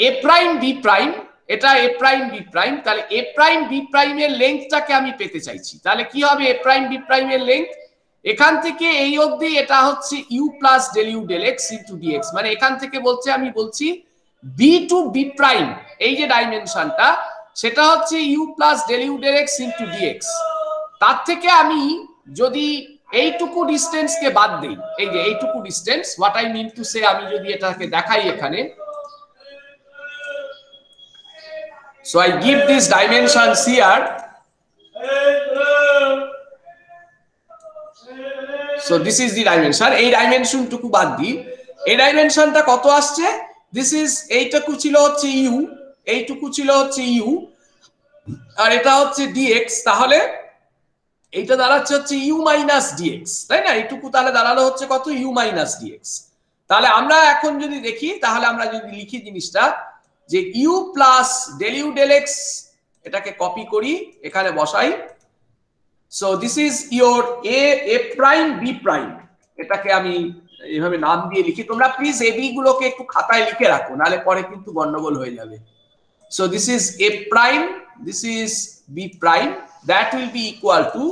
S1: এ প্রাইম বি প্রাইম, এটা এ প্রাইম বি প্রাইম, তাহলে এ প্রাইম বি প্রাইমের লেন্থটাকে আমি পেতে চাইছি। তাহলে কি হবে এ প্রাইম বি প্রাইমের লেন্থ? এখান থেকে এই অবধি এটা হচ্ছে u plus del u del x into dx, মানে এখান থেকে আমি বলছি বি টু বি প্রাইম, এই যে ডাইমেনশনটা সেটা হচ্ছে u plus del u del x into dx. তার থেকে আমি যদি এইটুকু ডিস্টেন্সকে বাদ দিই, এই যে এইটুকু distance, what I mean to say, আমি যদি এটাকে দেখাই এখানে, so I give these dimensions here, so this is the dimension, এই ডাইমেনশন টুকু বাদ দিই, এই ডাইমেনশনটা কত আসছে, দিস ইজ এইটুকু ছিল হচ্ছে ইউ, এইটুকু ছিল হচ্ছে ইউ, আর এটা হচ্ছে ডিএক্স, তাহলে এইটা দাঁড়াচ্ছে হচ্ছে ইউ মাইনাস ডিএক্স, তাই না? এইটুকু তাহলে দাঁড়ালো হচ্ছে কত, ইউ মাইনাস ডিএক্স। তাহলে আমরা এখন যদি দেখি, তাহলে আমরা যদি লিখি জিনিসটা যে u plus del u del x, এটাকে কপি করি এখানে বসাই, so this is your A prime B prime, এটাকে আমি এইভাবে নাম দিয়ে লিখি। তোমরা প্লিজ এ বি গুলোকে একটু খাতায় লিখে রাখো, নাহলে পরে কিন্তু গন্ডগোল হয়ে যাবে। So this is A prime, this is B prime, that will be equal to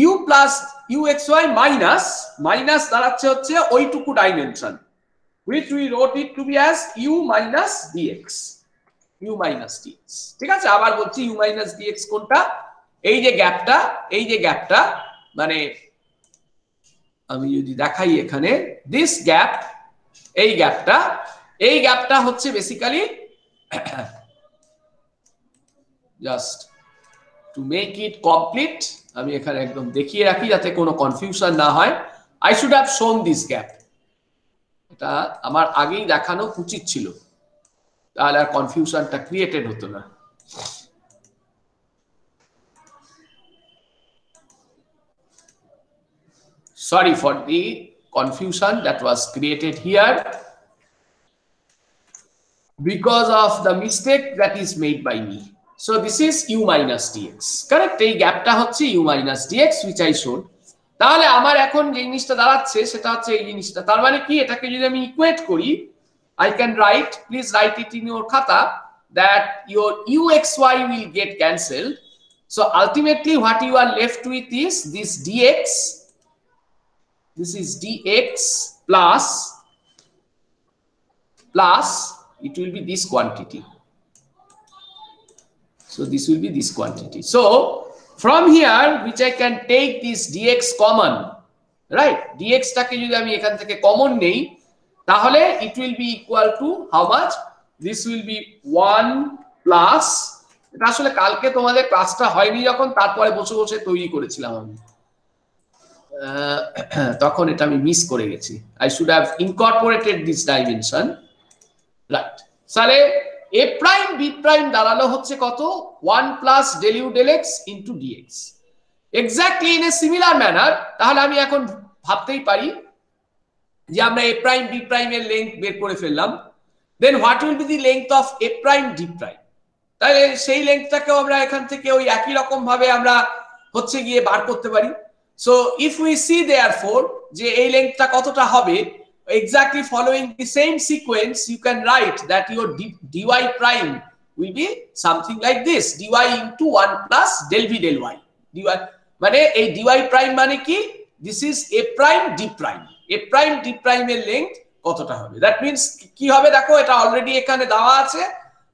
S1: u plus uxy minus দাঁড়াচ্ছে হচ্ছে ওইটুকু dimension, which we wrote it to be as u minus dx, u minus dx। ঠিক আছে, আবার বলছি u minus dx কোনটা, এই যে গ্যাপটা, মানে আমি যদি দেখাই এখানে দিস গ্যাপ, এই গ্যাপটা হচ্ছে basically, just to make it complete আমি এখানে একদম দেখিয়ে রাখি যাতে কোনো কনফিউশন না হয়। আই শুড হ্যাভ শোন দিস গ্যাপ, এটা আমার আগেই দেখানো উচিত ছিল, তাহলে আর কনফিউশনটা ক্রিয়েটেড হতো না। Sorry for the confusion that was created here because of the mistake that is made by me. So this is u minus dx, correct? এই গ্যাপটা হচ্ছে u minus dx which I showed। তাহলে আমার এখন যে জিনিসটা দাঁড়াচ্ছে সেটা হচ্ছে এই জিনিসটা, তার মানে কি, এটাকে যদি আমি ইকুয়েট করি, I can write, please write it in your khata, that your uxy will get cancelled. So ultimately what you are left with is this dx, this is dx plus it will be this quantity, so this will be this quantity. So from here which I can take this dx common, right? dx টাকে যদি আমি এখান থেকে common নেই তাহলে it will be equal to how much, this will be 1 plus, এটা আসলে কালকে তোমাদের ক্লাসটা হয়নি যখন, তারপরে বসে বসে তৈরি করেছিলাম আমি, তখন এটা আমি মিস করে গেছি। I should have incorporated this dimension, right, তাহলে a প্রাইম b প্রাইম দাঁড়ালো হচ্ছে কত 1 plus del u del x into dx. Exactly in a similar manner তাহলে আমি এখন ভাবতেই পারি যে আমরা a প্রাইম b প্রাইম এর লেংথ বের করে ফেললাম, then what will be the length of a prime d prime. তাহলে সেই লেংথটাকেও আমরা এখান থেকে ওই একই রকম ভাবে আমরা হচ্ছে গিয়ে বার করতে পারি। So if we see therefore যে এই লেংথটা কতটা হবে, exactly following the same sequence you can write that your dy prime will be something like this, dy into 1 plus del v del y। dy মানে এই dy prime মানে কি, this is a prime d prime, a prime d prime এর length কতটা হবে, that means কি হবে দেখো এটা অলরেডি এখানে দেওয়া আছে,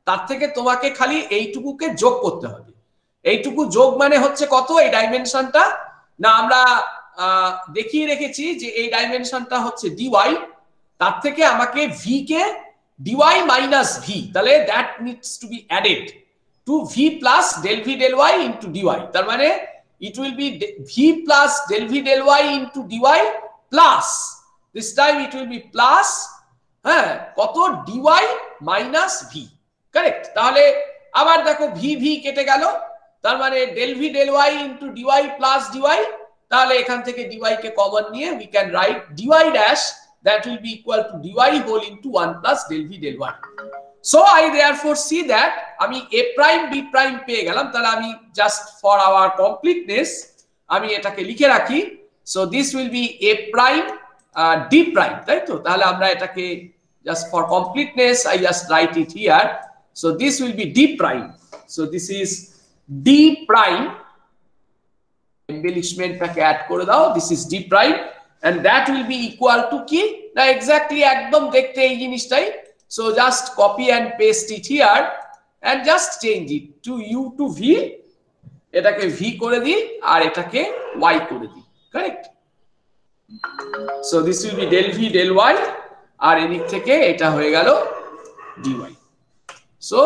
S1: তার থেকে তোমাকে খালি এইটুকুকে যোগ করতে হবে। এইটুকু যোগ মানে হচ্ছে কত, এই ডাইমেনশনটা না আমরা দেখিয়ে রেখেছি যে এই ডাইমেনশনটা হচ্ছে dy, তার থেকে আমাকে v কে dy মাইনাস v, তাহলে that needs to be added to v plus del v del y into dy। তার মানে it will be v plus del v del y into dy plus this time it will be plus হ্যাঁ কত dy minus v, correct. তাহলে আবার দেখো v v কেটে গেল, তার মানে del v del y into dy plus dy, তাহলে এখান থেকে dy কে কমন নিয়ে we can write dy dash that will be equal to dy whole into 1 plus del v del y। So I therefore see that আমি a prime b prime পেয়ে গেলাম, তাহলে আমি just for our completeness আমি এটাকে লিখে রাখি, so this will be a prime d prime, তাই তো। তাহলে আমরা এটাকে just for completeness I just write it here, so this will be d prime, so this is d prime, embellishmentটাকে অ্যাড করে দাও, this is d prime and that will be equal to কি না এক্স্যাক্টলি একদম দেখতে এই জিনিসটাই, so just copy and paste it here and just change it to u to v, এটাকে v করে দিই আর এটাকে y করে দিই, correct. so this will be del v del y আর এদিক থেকে এটা হয়ে গেল dy। so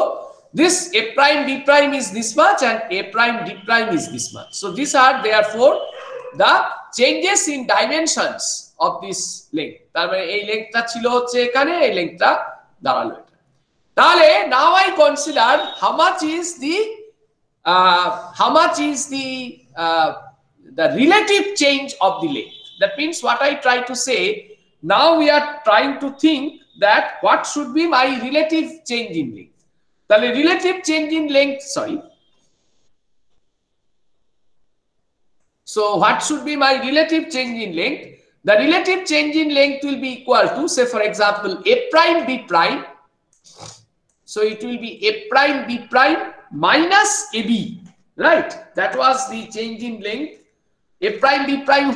S1: this a prime b prime is this much and a prime d prime is this much, so these are therefore the changes in dimensions of this length। তার মানে এই লেংথটা ছিল হচ্ছে এখানে, এই লেংথটা দাঁড়ালো এটা। তাহলে now I consider how much is the relative change of the length, that means what I try to say now we are trying to think that what should be my relative change in length। তাহলে relative change in length, so what should be my relative change in length, the relative change in length will be equal to, say for example a prime b prime, so it will be a prime b prime minus ab, right, that was the change in length। a prime b prime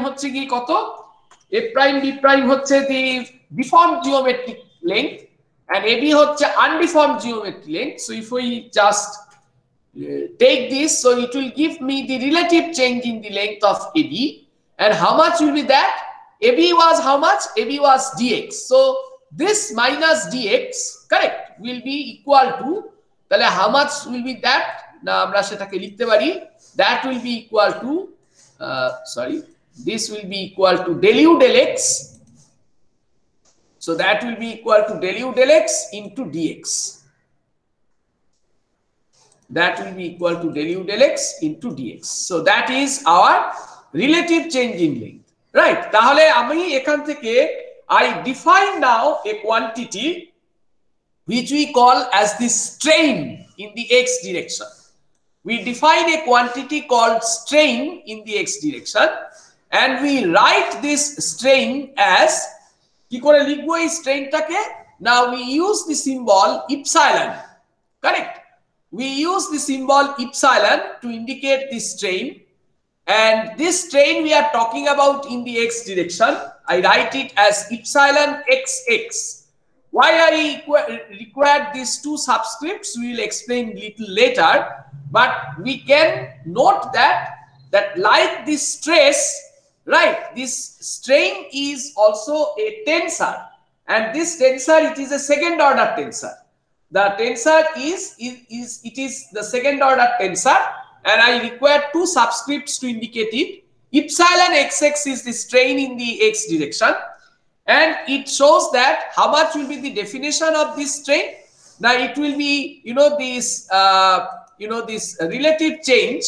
S1: হচ্ছে কি কত, a prime b prime হচ্ছে the deformed geometric length and ab হচ্ছে undeformed geometric length, so if we just take this, so it will give me the relative change in the length of AB, and how much will be that, AB was how much, AB was dx, so this minus dx, correct, will be equal to, তাহলে how much will be that, না আমরা সেটাকে লিখতে পারি that will be equal to this will be equal to del u del x, so that will be equal to del u del x into dx, that will be equal to del u del x into dx, so that is our relative change in length, right। তাহলে আমি এখান থেকে I define now a quantity which we call as the strain in the x direction। We define a quantity called strain in the x direction and we write this strain as কি করে লিখবো এই স্ট্রেইনটাকে, now we use the symbol epsilon, correct, we use the symbol epsilon to indicate the strain, and this strain we are talking about in the x direction, I write it as epsilon xx। Why I required these two subscripts we will explain little later, but we can note that like this stress, right, this strain is also a tensor, and this tensor it is a second order tensor, the tensor is the second order tensor, and I require two subscripts to indicate it. Epsilon xx is the strain in the x direction and it shows that how much will be the definition of this strain. Now it will be, this relative change.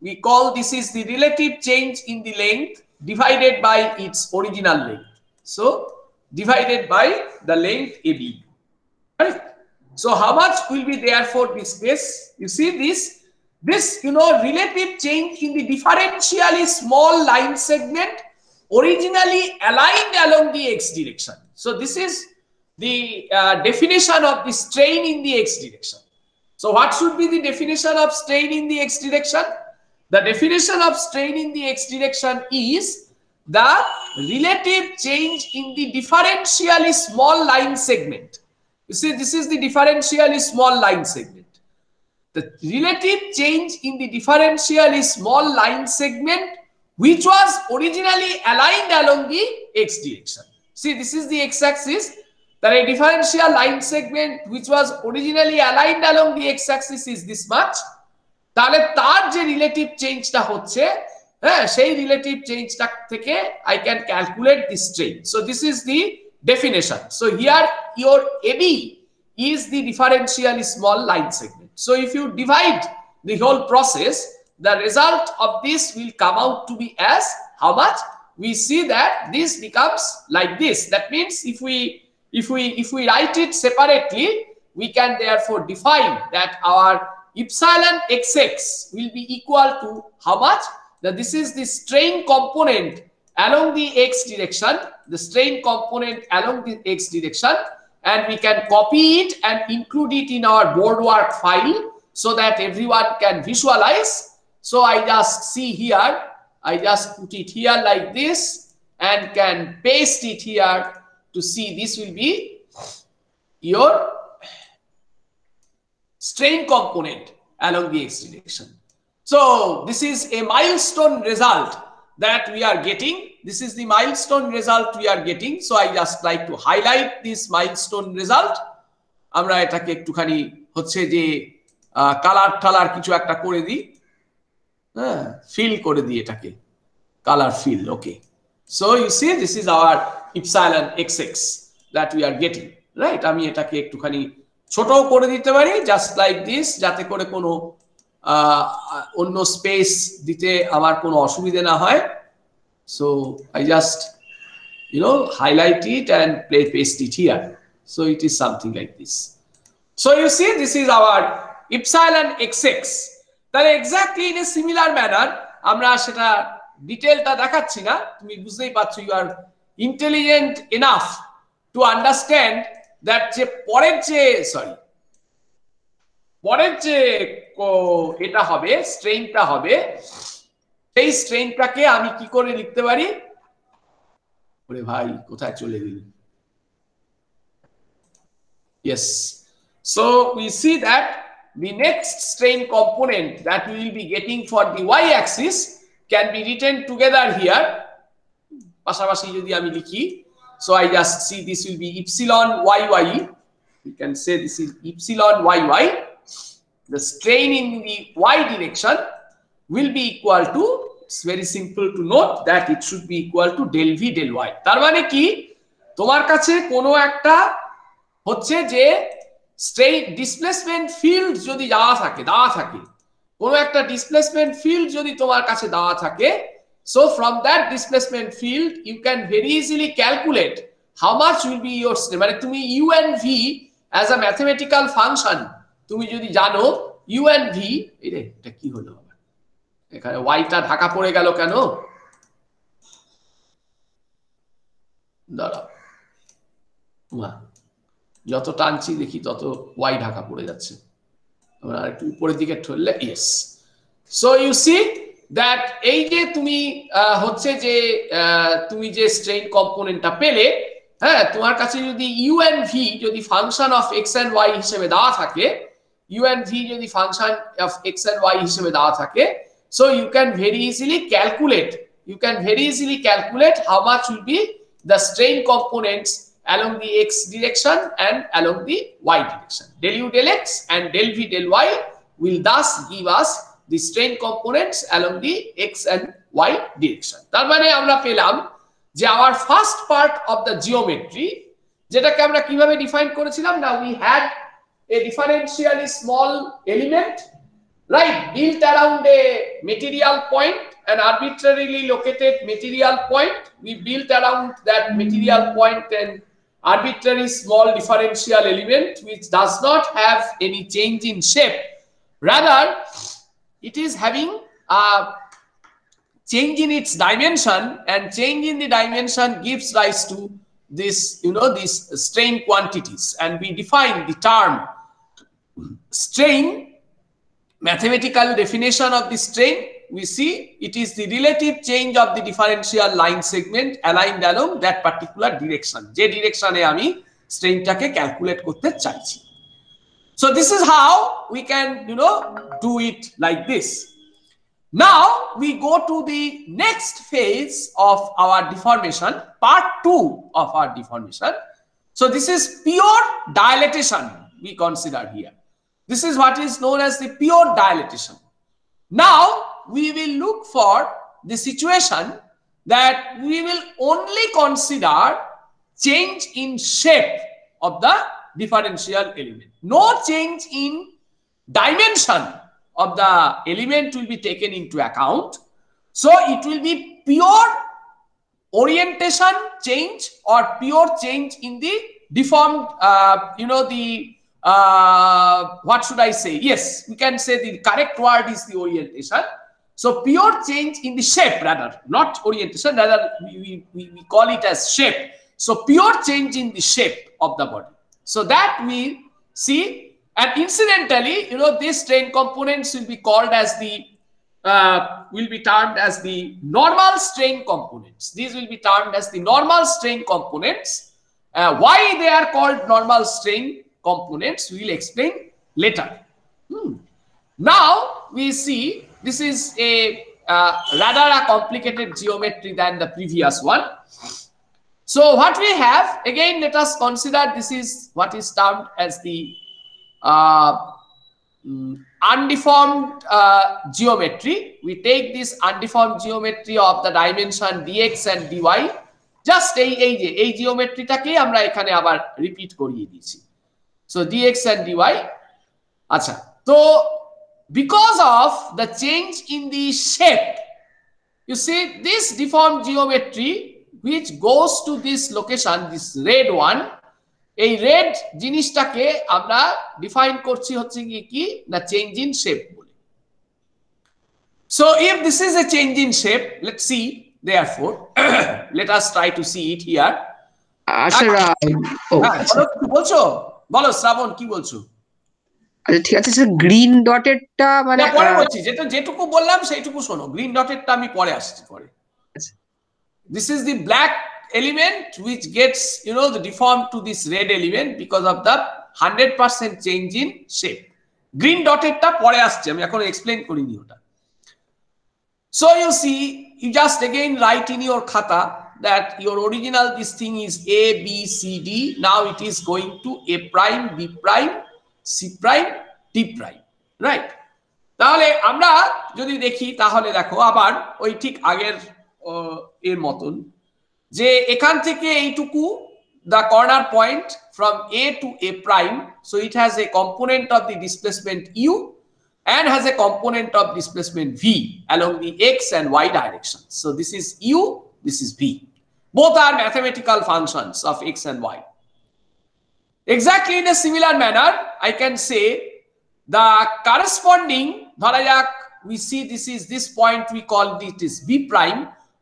S1: We call this is the relative change in the length divided by its original length. So divided by the length AB. Right? So how much will be therefore this case? You see this relative change in the differentially small line segment originally aligned along the x direction. So this is the definition of the strain in the x direction. So what should be the definition of strain in the x direction? The definition of strain in the x direction is the relative change in the differentially small line segment. You see, this is the differentially small line segment. The relative change in the differentially small line segment which was originally aligned along the x direction. See, this is the x-axis. The differential line segment which was originally aligned along the x-axis is this much. তাহলে তার যে relative চেঞ্জটা হচ্ছে, সেই relative চেঞ্জটা থেকে I can calculate the strain. So this is the definition. So here your AB is the differentially small line segment. So if you divide the whole process, the result of this will come out to be as how much? We see that this becomes like this. That means if we write it separately, we can therefore define that our epsilon xx will be equal to how much? That this is the strain component along the x direction, the strain component along the x direction, and we can copy it and include it in our board work file so that everyone can visualize. So I just see here, I just put it here like this and can paste it here to see this will be your strain component along the x direction. So this is a milestone result that we are getting. This is the milestone result we are getting. So I just like to highlight this milestone result. আমরা এটাকে একটুখানি হচ্ছে যে colour কিছু একটা করে দিই, feel করে দিই এটাকে, colour feel. Okay, so you see this is our epsilon xx that we are getting, right? আমি এটাকে একটুখানি ছোট করে দিতে পারি জাস্ট লাইক দিস, যাতে করে কোনো অন্য স্পেস দিতে আমার কোনো অসুবিধা না হয়. So I just highlight it and paste it here. So it is something like this. So you see this is our epsilon xx. তাহলে exactly in a similar manner আমরা সেটা ডিটেইলটা দেখাচ্ছি না, তুমি বুঝতেই পারছো, you are intelligent enough to understand that যে পরের যে এটা হবে, স্ট্রেইনটা হবে, সেই স্ট্রেইনটাকে আমি কি করে লিখতে পারি? ওরে ভাই কোথায় চলে গেল? Yes, so we see that the next strain component that we will be getting for the y-axis can be written together here. পাশাপাশি যদি আমি লিখি, so I just see this will be epsilon yy. We can say this is epsilon yy. The strain in the y direction will be equal to, it's very simple to note that it should be equal to del v del y. তার মানে কি, তোমার কাছে কোনো একটা হচ্ছে যে strain displacement field যদি দেওয়া থাকে, কোনো একটা ডিসপ্লেসমেন্ট ফিল্ড যদি তোমার কাছে দেওয়া থাকে, so from that displacement field you can very easily calculate how much will be your, মানে তুমি u and v as a mathematical function তুমি যদি জানো u and v, এটা কি হলো এখানে y টা ঢাকা পড়ে গেল কেন? দাঁড়াও, যত টানছি দেখি তত y ঢাকা পড়ে যাচ্ছে, আমরা একটু উপরের দিকে ঠেললে, yes. So you see that এই যে তুমি হচ্ছে যে তুমি যে স্ট্রেইন কম্পোনেন্টটা পেলে, তোমার কাছে যদি u and v যদি function of x and y হিসেবে দেওয়া থাকে, u and v যদি function of x and y হিসেবে দেওয়া থাকে, so you can very easily calculate how much will be the strain components along the x direction and along the y direction. Del u del x and del v del y will thus give us the strain components along the x and y direction. তার মানে আমরা পেলাম যে our first part of the geometry যেটাকে আমরা কিভাবে define করেছিলাম না we had a differentially small element right built around a material point, an arbitrarily located material point. We built around that material point an arbitrary small differential element which does not have any change in shape, rather it is having a change in its dimension, and change in the dimension gives rise to this, you know, these strain quantities, and we define the term strain. Mathematical definition of the strain, we see it is the relative change of the differential line segment aligned along that particular direction, je direction e ami strain take calculate korte chaichi. So this is how we can, you know, do it like this. Now we go to the next phase of our deformation, part 2 of our deformation. So this is pure dilatation we consider here. This is what is known as the pure dilatation. Now we will look for the situation that we will only consider change in shape of the differential element. No change in dimension of the element will be taken into account. So it will be pure orientation change or pure change in the deformed, you know, the what should I say? Yes, we can say the correct word is the orientation. So pure change in the shape, rather, not orientation, rather we call it as shape. So pure change in the shape of the body. So that we see, and incidentally, you know, these strain components will be called as the, will be termed as the normal strain components. These will be termed as the normal strain components. Why they are called normal strain components we will explain later. Now we see this is a rather a complicated geometry than the previous one. So what we have, again, let us consider this is what is termed as the undeformed geometry. We take this undeformed geometry of the dimension dx and dy, just এই জিওমেট্রিটাকে আমরা এখানে আবার repeat করিয়ে দিয়েছি. So dx and dy. Acha. So because of the change in the shape, you see this deformed geometry which goes to this location, this red one, এই red জিনিসটাকে আমরা define করছি হচ্ছে কি না চেঞ্জ ইন শেপ বলে. So if this is a change in shape, let's see, therefore let us try to see it here. বলছো বলো শ্রাবণ কি বলছো?
S3: আচ্ছা ঠিক আছে স্যার, গ্রিন ডটেরটা মানে
S1: পরে বলছি, যেটুকু বললাম সেইটুকু শোনো, গ্রিন ডটেরটা আমি পরে আসছি পরে. This is the black element which gets, you know, the deformed to this red element because of the 100% change in shape. Green dotedটা পরে আসছে, আমি এখন এক্সপ্লেইন করিনি ওটা. So you see, you just again write in your khata that your original this thing is A, B, C, D. Now it is going to A prime, B prime, C prime, D prime. Right? তাহলে আমরা যদি দেখি তাহলে দেখো আবার ওই ঠিক আগের এর মতন যে এখান থেকে এইটুকু the corner point from A to A prime, so it has a component of the displacement U and has a component of displacement V along the X and Y direction. So this is U, this is V. Both are mathematical functions of X and Y. Exactly in a similar manner, I can say the corresponding, we see this is this point, we call it is B prime.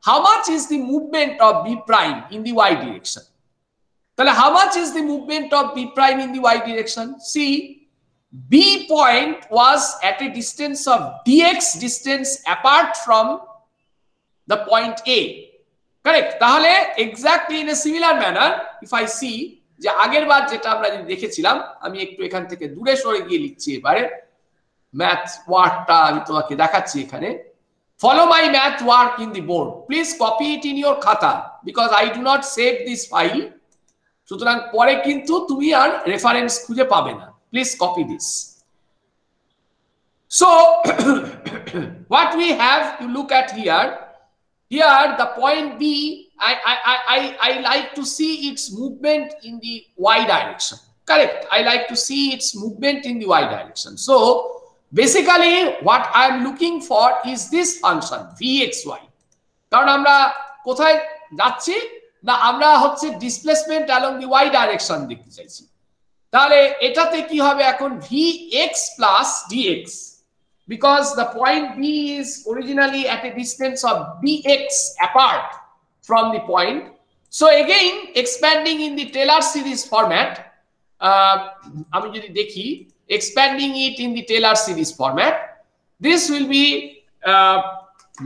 S1: How much is the movement of B prime in the Y direction? How much is the movement of B prime in the Y direction? See, B point was at a distance of dx distance apart from the point A. Correct? তাহলে exactly in a similar manner, if I see যে আগের বার যেটা আমরা দেখেছিলাম, আমি একটু এখান থেকে দূরে সরে গিয়ে লিখছি এবারে ম্যাথ ওয়ার্কটা আমি তোমাকে দেখাচ্ছি এখানে. Follow my math work in the board. Please copy it in your khata because I do not save this file. সুতরাং পরে কিন্তু তুমি আর রেফারেন্স খুঁজে পাবে না. Please copy this. So what we have to look at here here the point B, I like to see its movement in the y direction. Correct. I like to see its movement in the y direction. So basically what I am looking for is this function vxy. কারণ আমরা কোথায় যাচ্ছি না, আমরা হচ্ছে displacement along the y direction দেখতে চাইছি। তাহলে এটাতে কি হবে এখন vx plus dx, because the point B is originally at a distance of dx apart from the point. So again, expanding in the Taylor series format, আমি যদি দেখি expanding it in the Taylor series format, this will be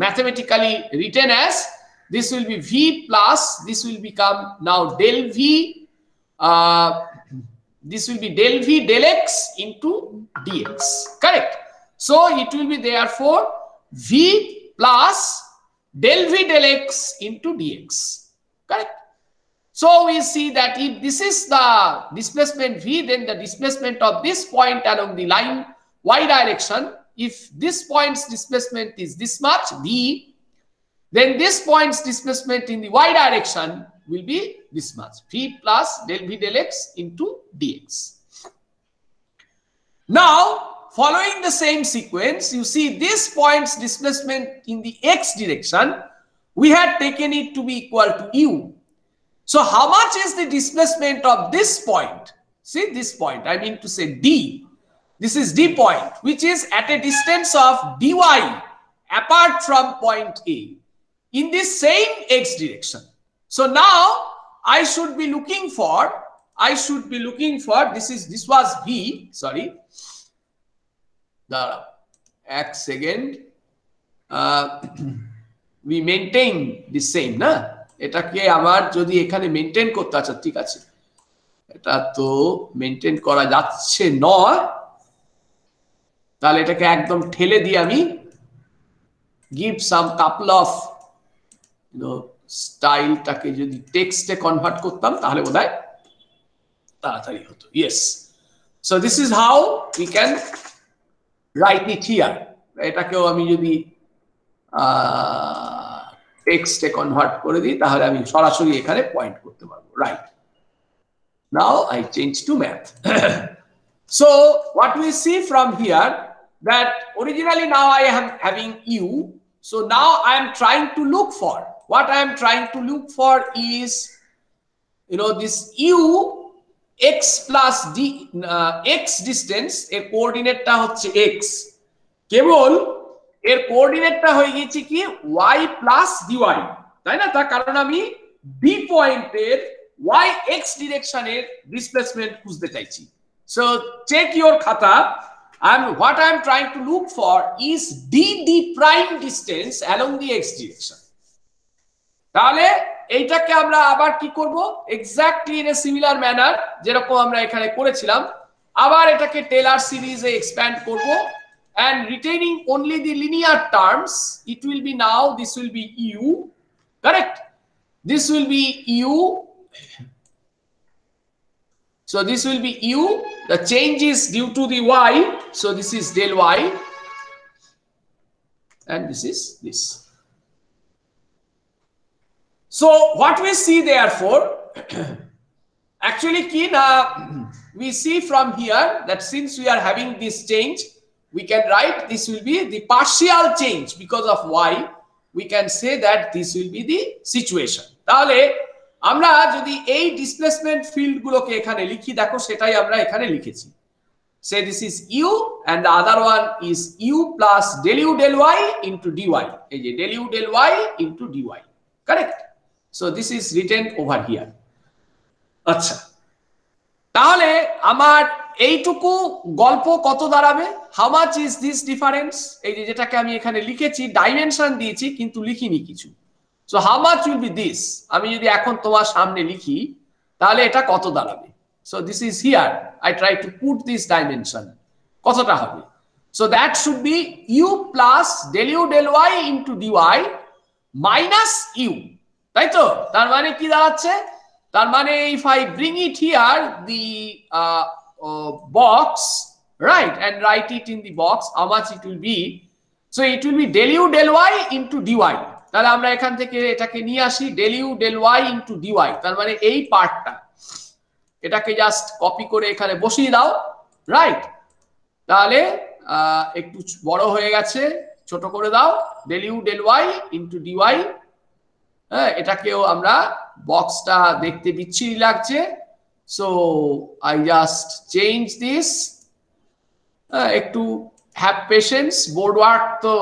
S1: mathematically written as, this will be v plus, this will become now del v, this will be del v del x into dx. Correct. So it will be therefore v plus del v del x into dx. Correct. So we see that if this is the displacement v, then the displacement of this point along the line y direction, if this point's displacement is this much v, then this point's displacement in the y direction will be this much, v plus del v del x into dx. Now, following the same sequence, you see this point's displacement in the x direction, we had taken it to be equal to u. So how much is the displacement of this point? See this point, I mean to say D. This is D point, which is at a distance of dy apart from point A in this same x direction. So now I should be looking for, this was V, sorry. X second, we maintain the same, na? এটাকে আবার যদি এখানে maintain করতে, আচ্ছা ঠিক আছে, এটা তো মেইনটেইন করা যাচ্ছে না, তাহলে এটাকে একদম ঠেলে দিয়ে আমি গিভ সাম কাপল অফ স্টাইলটাকে যদি টেক্সটে কনভার্ট করতাম তাহলে বোধহয় তাড়াতাড়ি হতো। Yes, so this is how we can write it here. এটাকেও আমি যদি টেক্সটে কনভার্ট করে দিই তাহলে আমি সরাসরি এখানে পয়েন্ট করতে পারবো। Right, now I change to math. So what we see from here, that originally now I am having u, so now I am trying to look for, what I am trying to look for is, this u x plus d x distance, এর কোঅর্ডিনেটটা হচ্ছে x, কেবল এর কোঅর্ডিনেটটা হয়ে গেছে কি y plus dy, তাই না? তার কারণ আমি b পয়েন্টের y x ডিরেকশনের ডিসপ্লেসমেন্ট খুঁজতে চাইছি। So check your khata, and what I am trying to look for is d prime distance along the x direction. তাহলে এইটাকে আমরা আবার কি করব, exactly in a similar manner যেরকম আমরা এখানে করেছিলাম, আবার এটাকে টেলর সিরিজে এক্সপ্যান্ড করব, and retaining only the linear terms, it will be now, this will be u, correct? This will be u. So this will be u, the change is due to the y, so this is del y, and this is this. So what we see therefore, actually we see from here that since we are having this change, we can write this will be the partial change because of y, we can say that this will be the situation. তাহলে আমরা যদি এই displacement field গুলোকে এখানে লিখি, দেখো সেটাই আমরা এখানে লিখেছি। Say this is u and the other one is u plus del u del y into dy, এই যে del u del y into dy, correct? So this is written over here. আচ্ছা, তাহলে আমার এইটুকু গল্প কত দাঁড়াবে? How much is this difference? এই যে যেটাকে আমি এখানে লিখেছি, ডাইমেনশন দিয়েছি কিন্তু লিখিনি কিছু। So how much will be this? আমি যদি এখন তোমার সামনে লিখি তাহলে এটা কত দাঁড়াবে? So this is here, I try to put this dimension, কতটা হবে? So that should be u plus del u del y into dy minus u, তাই তো? তার মানে কি দাঁড়াচ্ছে? তার মানে if I bring it here, the box, right, and write it in the box, how much it will be? So it will be del u del y into dy. তাহলে আমরা এখান থেকে এটাকে নিয়ে আসি del u del y into dy, তার মানে এই পার্টটা এটাকে জাস্ট কপি করে এখানে বসিয়ে দাও, রাইট? তাহলে একটু বড় হয়ে গেছে, ছোট করে দাও, del u del y into dy। হ্যাঁ, এটাকেও আমরা, বক্সটা দেখতে বিচ্ছিরি লাগছে, so I just change this. একটু হ্যাভ পেশেন্স, বোর্ড ওয়ার্ক তো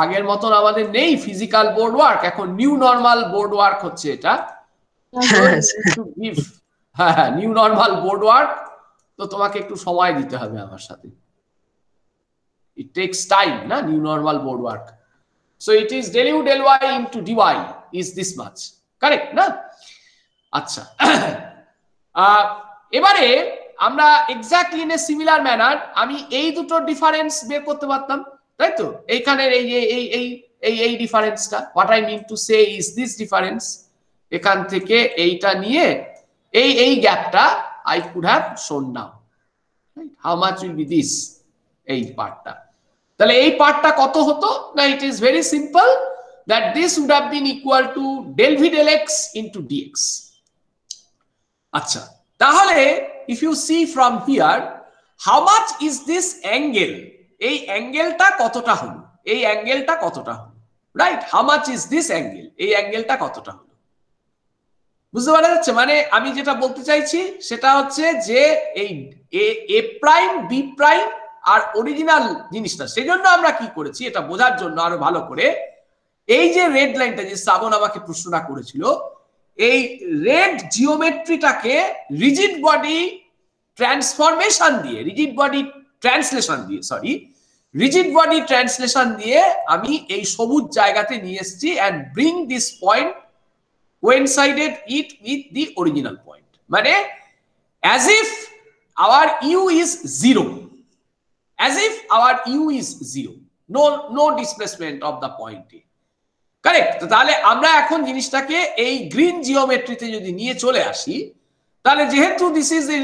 S1: আগের মতন আমাদের নেই, ফিজিক্যাল বোর্ড ওয়ার্ক, এখন নিউ নর্মাল বোর্ড ওয়ার্ক হচ্ছে এটা। হ্যাঁ, নিউ নর্মাল বোর্ড ওয়ার্ক, তো তোমাকে একটু সময় দিতে হবে আমার সাথে, it takes time na, new normal board work, so it is del u del y into dy is this much, correct na? আচ্ছা, এবারে আমরা exactly in a similar manner আমি এই দুটো ডিফারেন্স বের করতে পারতাম, তাই তো? এইখানের এই যে এই ডিফারেন্সটা, what I mean to say is this difference, এখান থেকে এইটা নিয়ে এই গ্যাপটা I could have shown now, right? How much will be this, এই পার্টটা, তাহলে এই পার্টটা কত হতো না? It is very simple, that this would have been equal to del v del x into dx। আচ্ছা, তাহলে if you see from here, how much is this angle, এই অ্যাঙ্গেলটা কতটা হলো, এই অ্যাঙ্গেলটা কতটা হলো, right? How much is this angle, এই অ্যাঙ্গেলটা কতটা হলো, বুঝতে পারা যাচ্ছে? মানে আমি যেটা বলতে চাইছি সেটা হচ্ছে যে এই এ প্রাইম বি প্রাইম আর অরিজিনাল জিনিসটা, সেজন্য আমরা কি করেছি এটা বোঝার জন্য আরো ভালো করে, এই যে রেড লাইনটা, যে শ্রাবণ আমাকে প্রশ্নটা করেছিল, এই রেড জিওমেট্রিটাকে রিজিড বডি ট্রান্সফরমেশন দিয়ে, রিজিড বডি ট্রান্সলেশন দিয়ে, সরি, রিজিড বডি ট্রান্সলেশন দিয়ে আমি এই সবুজ জায়গাতে নিয়ে এসেছি, and bring this point coincided it with the original point, মানে as if our u is 0, as if our u is 0, no displacement of the point A, correct? তাহলে আমরা এখন জিনিসটাকে এই গ্রিন জিওমেট্রিতে যদি নিয়ে চলে আসি, তাহলে যেহেতু this is A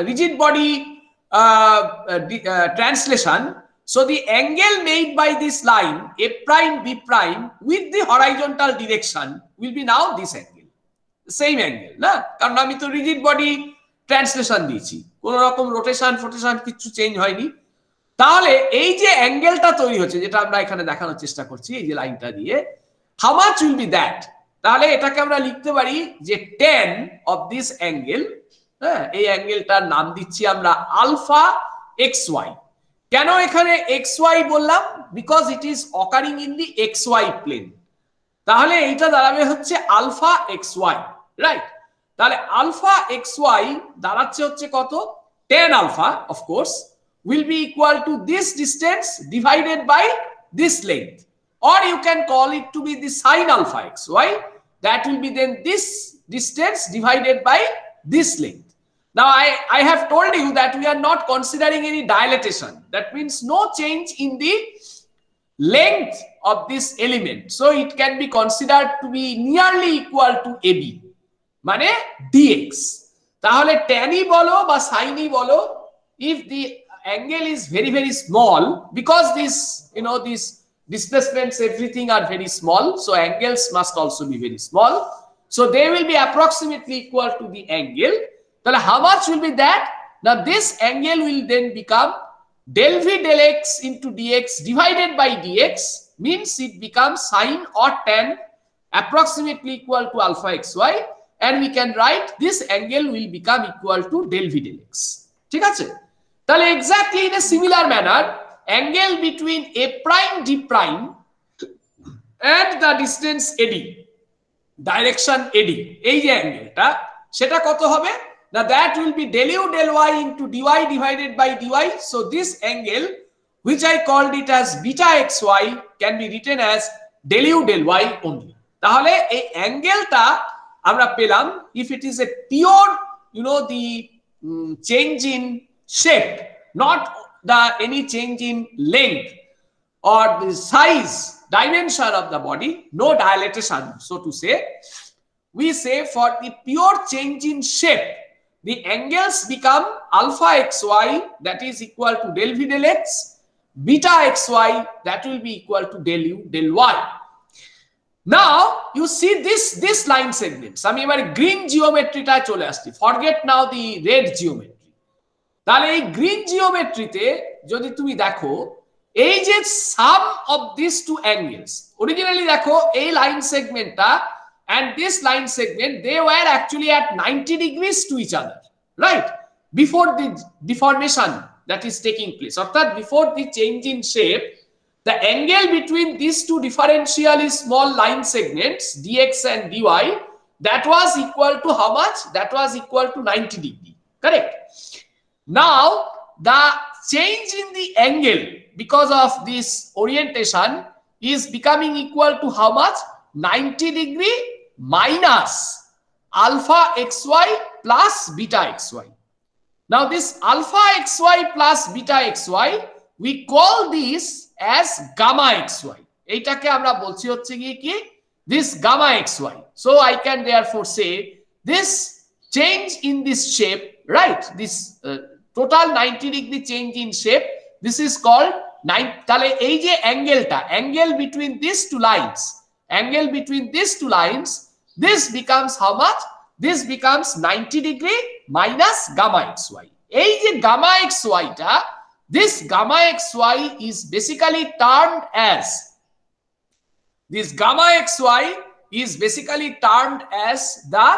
S1: rigid body translation, so the angle made by this line a prime b prime with the horizontal direction will be now this angle, same angle না, কারণ আমি তো রিজিড বডি ট্রান্সলেশন দিয়েছি, কোন রকম rotation ফোটেশন কিছু change হয়নি। তাহলে এই যে অ্যাঙ্গেলটা তৈরি হচ্ছে, যেটা আমরা এখানে দেখানোর চেষ্টা করছি এই যে লাইনটা দিয়ে, how much will B that, তাহলে এটাকে আমরা লিখতে পারি যে tan অফ দিস অ্যাঙ্গেল, হ্যাঁ, এই অ্যাঙ্গেলটার নাম দিচ্ছি আমরা আলফা এক্স ওয়াই। কেন এখানে এক্স ওয়াই বললাম? Because it is occurring in the x y plane, তাহলে এইটা দাঁড়াবে হচ্ছে আলফা এক্স ওয়াই, রাইট? তাহলে আলফা এক্স ওয়াই দাঁড়াচ্ছে হচ্ছে কত? tan alpha of course will be equal to this distance divided by this length, or you can call it to be the sin alpha xy, that will be then this distance divided by this length. Now I have told you that we are not considering any dilatation, that means no change in the length of this element, so it can be considered to be nearly equal to AB, মানে dx। তাহলে tan ই বলো বা sin ই বলো, if the angle is very small, because this, you know, these displacements everything are very small, so angles must also be very small, so they will be approximately equal to the angle. Then how much will be that? Now this angle will then become del v del x into dx divided by dx, means it becomes sin or tan approximately equal to alpha xy, and we can write this angle will become equal to del v del x, ঠিক আছে? তাহলে exactly in a similar manner, angle between a prime d prime and the distance AD, direction AD, এই যে অ্যাঙ্গেলটা, সেটা কত হবে না? That will be del u del y into dy divided by dy, so this angle which I called it as beta xy can be written as del u del y only। তাহলে এই অ্যাঙ্গেলটা আমরা পেলাম, if it is a pure, you know, the change in shape, not any change in length or the size, dimension of the body, no dilatation, so to say, we say for the pure change in shape, the angles become alpha xy, that is equal to del v del x, beta xy, that will be equal to del u del y. Now you see this line segments. I mean, green geometry ta chole aschi. Forget now the red geometry. তাহলে এই green জিওমেট্রিতে যদি তুমি দেখো এই যে sum of this two angles, originally দেখো এই line সেগমেন্টটা and this line segment, they were actually at 90 degrees to each other, right? Before the deformation that is taking place, অর্থাৎ before the change in shape, the angle between these two differentially small line segments dx and dy, that was equal to how much? That was equal to 90 degree, correct? Now the change in the angle because of this orientation is becoming equal to how much? 90 degree minus alpha xy plus beta xy. Now this alpha xy plus beta xy, we call this as gamma xy. এইটাকে আমরা বলছি হচ্ছে কি this gamma xy. So I can therefore say this change in this shape, right? This total 90 degree change in shape, this is called তাহলে এই যে অ্যাঙ্গেলটা, angle between these two lines, angle between these two lines, this becomes how much? This becomes 90 degree minus gamma xy. এই যে gamma xy টা, this gamma xy is basically termed as, this gamma xy is basically termed as the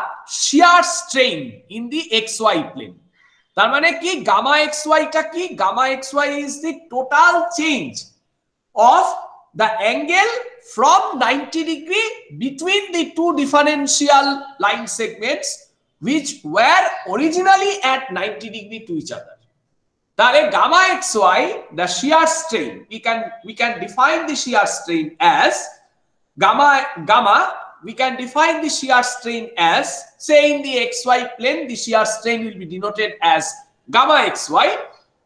S1: shear strain in the xy plane. তার মানে কি gamma xy টা কি? Gamma xy is the total change of the angle from 90 degree between the two differential line segments which were originally at 90 degree to each other. তাহলে gamma xy, the shear strain, we can define the shear strain as gamma, we can define the shear strain as, say in the xy plane, the shear strain will be denoted as gamma xy.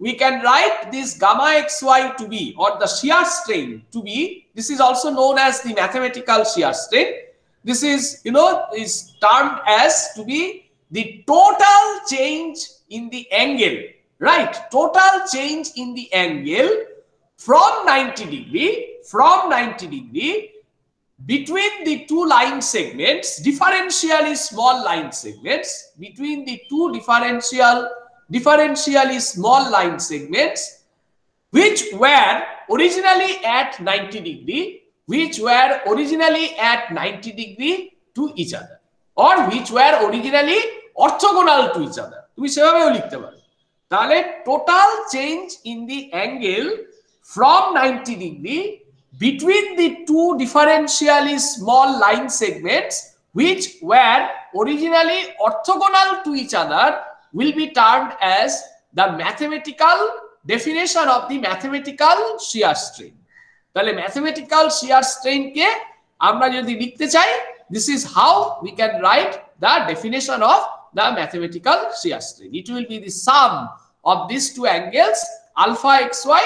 S1: We can write this gamma xy to be, or the shear strain to be, this is also known as the mathematical shear strain. This is, is termed as to be the total change in the angle, right? Total change in the angle from 90 degree between the two line segments, differentially small line segments, between the two differentially small line segments which were originally at 90 degree, to each other, or which were originally orthogonal to each other. তুমি সেভাবেও লিখতে পারো। তাহলে total change in the angle from 90 degree between the two differentially small line segments which were originally orthogonal to each other will be termed as the mathematical definition of the mathematical shear strain. তাহলে mathematical shear strain কে আমরা যদি লিখতে চাই, this is how we can write the definition of the mathematical shear strain. It will be the sum of these two angles, alpha xy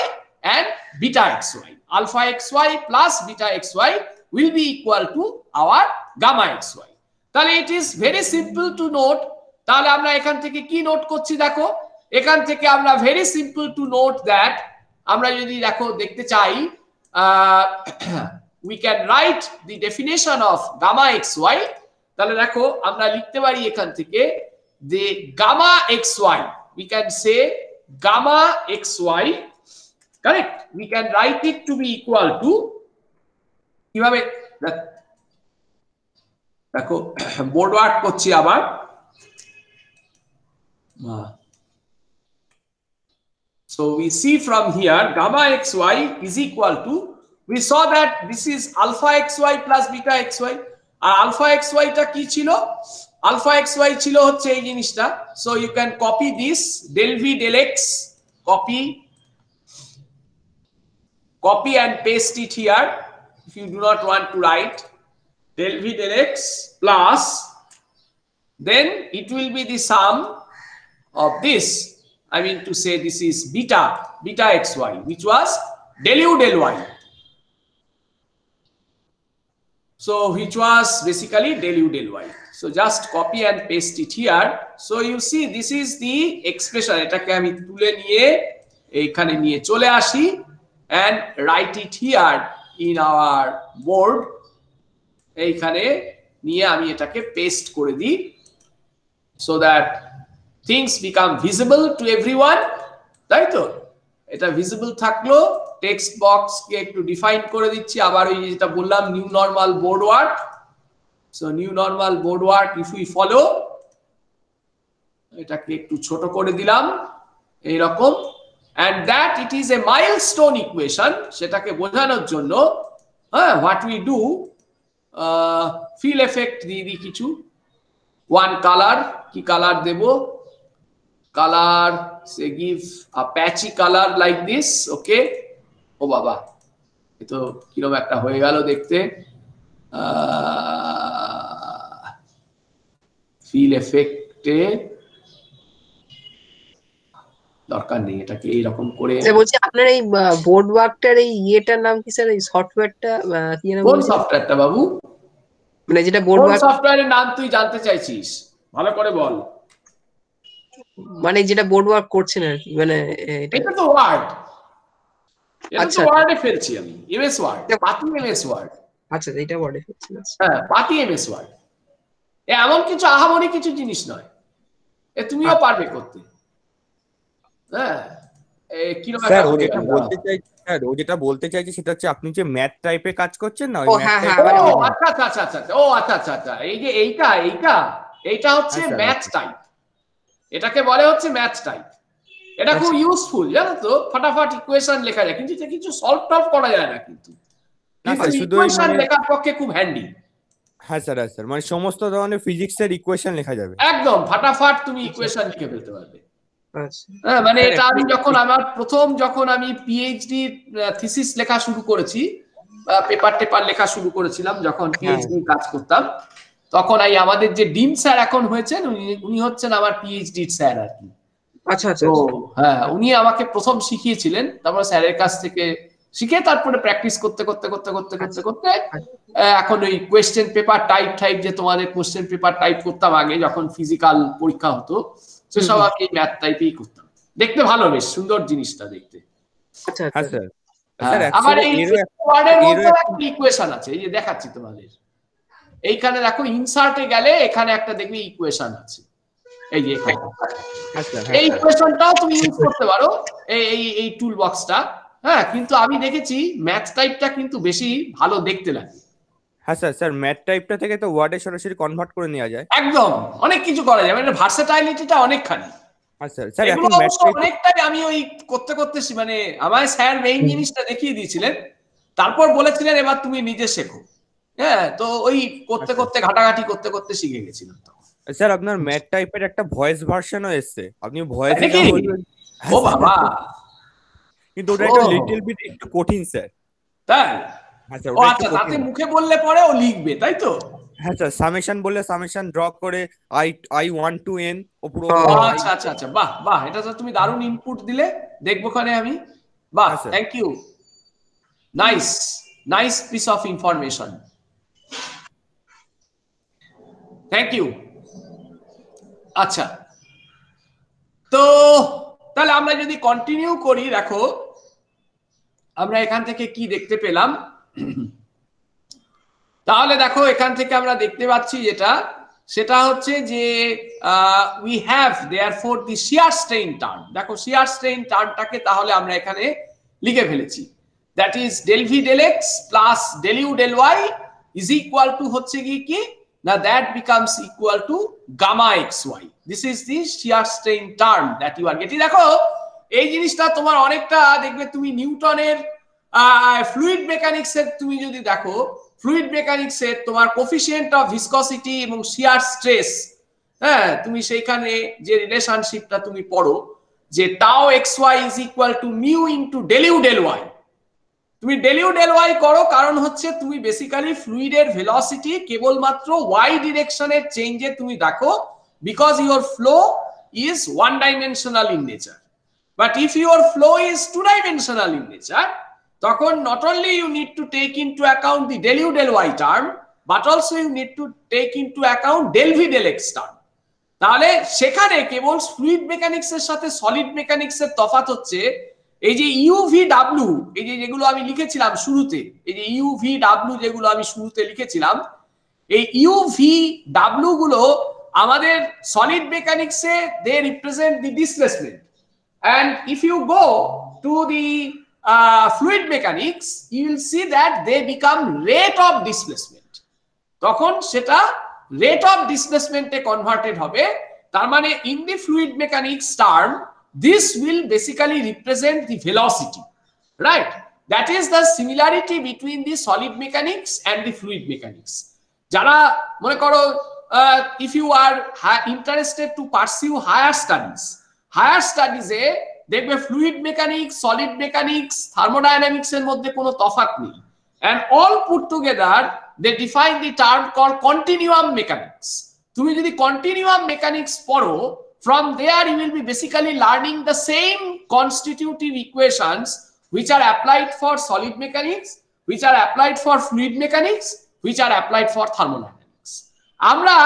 S1: and beta xy. Alpha xy plus beta xy will be equal to our gamma xy. তাহলে it is very simple to note. তাহলে আমরা এখান থেকে কি note করছি দেখো, এখান থেকে আমরা very simple to note that, আমরা যদি দেখতে চাই, we can write the definition of gamma xy. তাহলে দেখো আমরা লিখতে পারি এখান থেকে the gamma xy, we can say gamma xy, correct? We can write it to be equal to, কিভাবে দেখো বোর্ড ওয়ার্ক করছি আবার। So we see from here gamma xy is equal to, we saw that this is alpha xy plus beta xy, R alpha xy টা কি ছিল? Alpha xy ছিল হচ্ছে এই জিনিসটা। So you can copy this del v del x, copy and paste it here if you do not want to write del v del x plus, then it will be the sum of this, I mean to say this is beta xy, which was del u del y, so which was basically del u del y. So just copy and paste it here. So you see this is the expression, এটাকে আমি তুলে নিয়ে এইখানে নিয়ে চলে আসি, and write it here in our board. এইখানে নিয়ে আমি এটাকে পেস্ট করে দিই so that things become visible to everyone, তাই তো? এটা ভিজিবল থাকলো। টেক্সট বক্স কে একটু ডিফাইন করে দিচ্ছি, আবার ওই যেটা বললাম new normal board work. So new normal board work if we follow, এটাকে একটু ছোট করে দিলাম এই রকম, and that it is a milestone equation, সেটাকে বোঝানোর জন্য হ্যাঁ what we do, fill effect দিয়ে দিই কিছু, one color, কি কালার দেব, color say give a patchy color like this, okay? ও বাবা এ তো কিরকম একটা হয়ে গেল দেখতে, fill effect এ দরকার নেই, এটাকে এইরকম করে।
S3: বলছি আপনার এই বোর্ড ওয়ার্কটার এই ইয়েটার নাম কি স্যার, এই সফটওয়্যারটা কি নাম?
S1: কোন সফটওয়্যারটা বাবু?
S3: মানে যেটা বোর্ড ওয়ার্ক
S1: সফটওয়্যারের নাম তুই জানতে চাইছিস, ভালো করে বল।
S3: মানে যেটা বোর্ড ওয়ার্ক করছেন আর কি, মানে
S1: এটা তো ওয়ার্ড, এটা তো ওয়ার্ডে ফেলছি আমি, এমএস ওয়ার্ড, পাতি এমএস ওয়ার্ড।
S3: আচ্ছা এটা ওয়ার্ডে ফেলছেন,
S1: হ্যাঁ পাতি এমএস ওয়ার্ড। এমন কিছু আহামরি কিছু জিনিস নয়, এ তুমিও পারবে করতে। হ্যাঁ
S2: স্যার ও যেটা বলতে চাইছে, স্যার ও যেটা বলতে চাইছে সেটা হচ্ছে আপনি যে ম্যাথ টাইপে কাজ করছেন না, ওই ম্যাথ
S1: আচ্ছা এই যে এইটা হচ্ছে ম্যাথ টাইপ, এটাকে বলে হচ্ছে ম্যাথ টাইপ। এটা খুব ইউজফুল জানো তো, ফটাফট ইকুয়েশন লেখা যায়, কিন্তু এটা কিছু সলভ টলভ করা যায় না, কিন্তু ইকুয়েশন লেখার পক্ষে খুব হ্যান্ডি।
S2: হ্যাঁ স্যার, হ্যাঁ স্যার, মানে সমস্ত ধরনের ফিজিক্সের ইকুয়েশন লেখা যাবে
S1: একদম ফটাফট, তুমি ইকুয়েশন লিখে ফেলতে পারবে। হ্যাঁ মানে এটা আমি যখন আমি পিএইচডি থিসিস লেখা শুরু করেছি, পেপার লেখা শুরু করেছিলাম যখন পিএইচডি কাজ করতাম, তখন এই আমাদের যে ডিন স্যার এখন হয়েছেন উনি হচ্ছেন আমার পিএইচডি স্যার আর কি।
S3: আচ্ছা আচ্ছা,
S1: হ্যাঁ উনি আমাকে প্রথম শিখিয়েছিলেন, তারপর স্যারের কাছ থেকে শিখে তারপরে প্র্যাকটিস করতে এখন ওই কোয়েশ্চেন পেপার টাইপ যে তোমাদের কোয়েশ্চেন পেপার টাইপ করতাম আগে যখন ফিজিক্যাল পরীক্ষা হতো, সেসব আমি ম্যাথ টাইপেই করতাম। দেখতে ভালো, বেশ সুন্দর জিনিসটা দেখতে।
S2: হ্যাঁ স্যার,
S1: আবার এই ওয়ার্ডের মধ্যে একটা ইকুয়েশন আছে, এই যে দেখাচ্ছি তোমাদের, এইখানে দেখো ইনসার্টে গেলে এখানে একটা দেখবে ইকুয়েশন আছে, এই যে এখানে এই ইকুয়েশনটাও তুমি ইউজ করতে পারো এই টুল বক্সটা। হ্যাঁ কিন্তু আমি দেখেছি ম্যাথ টাইপটা কিন্তু বেশি ভালো দেখতে লাগে।
S2: হ্যাঁ স্যার, স্যার ম্যাথ টাইপটা থেকে তো ওয়ার্ডে সরাসরি কনভার্ট করে নেওয়া যায়,
S1: একদম অনেক কিছু করা যায়, মানে ভার্সেটাইলিটিটা অনেকখানি।
S2: হ্যাঁ স্যার, স্যার এখন ম্যাথ টাইপ
S1: অনেকটাই আমি ওই করতে মানে আমায় স্যার মেইন জিনিসটা দেখিয়ে দিয়েছিলেন, তারপর বলেছিলেন এবার তুমি নিজে শেখো। হ্যাঁ তো ওই করতে ঘাটাঘাটি করতে শিখে গেছিলাম।
S2: স্যার আপনার ম্যাথ টাইপের একটা ভয়েস ভার্সনও এসছে, আপনি ভয়েস
S1: ও বাবা,
S2: কিন্তু ওটা একটু লিটল বিট একটু কঠিন স্যার।
S1: তাই?
S2: হ্যাঁ স্যার,
S1: আচ্ছা তাতে মুখে বললে পরে ও লিখবে তাই তো?
S2: হ্যাঁ স্যার, সামেশন বললে সামেশন ড্র করে I 1 to n ও পুরো।
S1: আচ্ছা বাহ এটা তো তুমি দারুণ ইনপুট দিলে, দেখবো খানে আমি। বাহ, thank you, nice piece of information, thank you. আচ্ছা তো তাহলে আমরা যদি কন্টিনিউ করি, দেখো আমরা এখান থেকে কি দেখতে পেলাম, তাহলে দেখো এখান থেকে আমরা দেখতে পাচ্ছি সেটা হচ্ছে যে we have therefore the shear strain term. দেখো শিয়ার স্ট্রেইন টার্মটাকে তাহলে আমরা এখানে লিখে ফেলেছি, that is del v del x plus del u del y is equal to হচ্ছে কি না, that becomes equal to gamma x y. This is the shear strain term that you are getting. দেখো এই জিনিসটা তোমার অনেকটা দেখবে, তুমি নিউটনের ফ্লুইড মেকানিক্স এর তুমি যদি দেখো, ফ্লুইড মেকানিক্স এর তোমার কোফিসিয়েন্ট অফ ভিসকসিটি এবং শিয়ার স্ট্রেস, হ্যাঁ তুমি সেইখানে যে রিলেশনশিপটা তুমি পড়ো যে tau x y is equal to mu into del u del y. তুমি ডেল ইউ ডেল ওয়াই করো কারণ হচ্ছে তুমি বেসিক্যালি ফ্লুইডের ভেলোসিটি কেবলমাত্র ওয়াই ডিরেকশনের চেঞ্জে তুমি দেখো, because your flow is one dimensional in nature, but if your flow is two dimensional in nature, তখন not only you need to take into account the del u del y term, but also you need to take into account del v del x term. তাহলে সেখানে কেবল fluid mechanics এর সাথে solid mechanics এর তফাৎ হচ্ছে এই যে ইউভিডব্লিউ, এই যে যেগুলো আমি লিখেছিলাম শুরুতে, এই যে ইউভিডব্লিউ যেগুলো আমি শুরুতে লিখেছিলাম, এই ইউভিডব্লিউ গুলো আমাদের সলিড মেকানিক্সে they represent the displacement, and if you go to the fluid mechanics you will see that they become rate of displacement, তখন সেটা rate of displacement A converted হবে। তার মানে in the fluid mechanics term this will basically represent the velocity, right? That is the similarity between the solid mechanics and the fluid mechanics. যারা মনে করো if you are interested to pursue higher studies এ দেখবে fluid mechanics, solid mechanics, thermodynamics এর মধ্যে কোনো তফাৎ নেই, and all put together they define the term called continuum mechanics. তুমি যদি continuum mechanics পড়ো, from there you will be basically learning the same constitutive equations which are applied for solid mechanics, which are applied for fluid mechanics, which are applied for thermodynamics. আমরা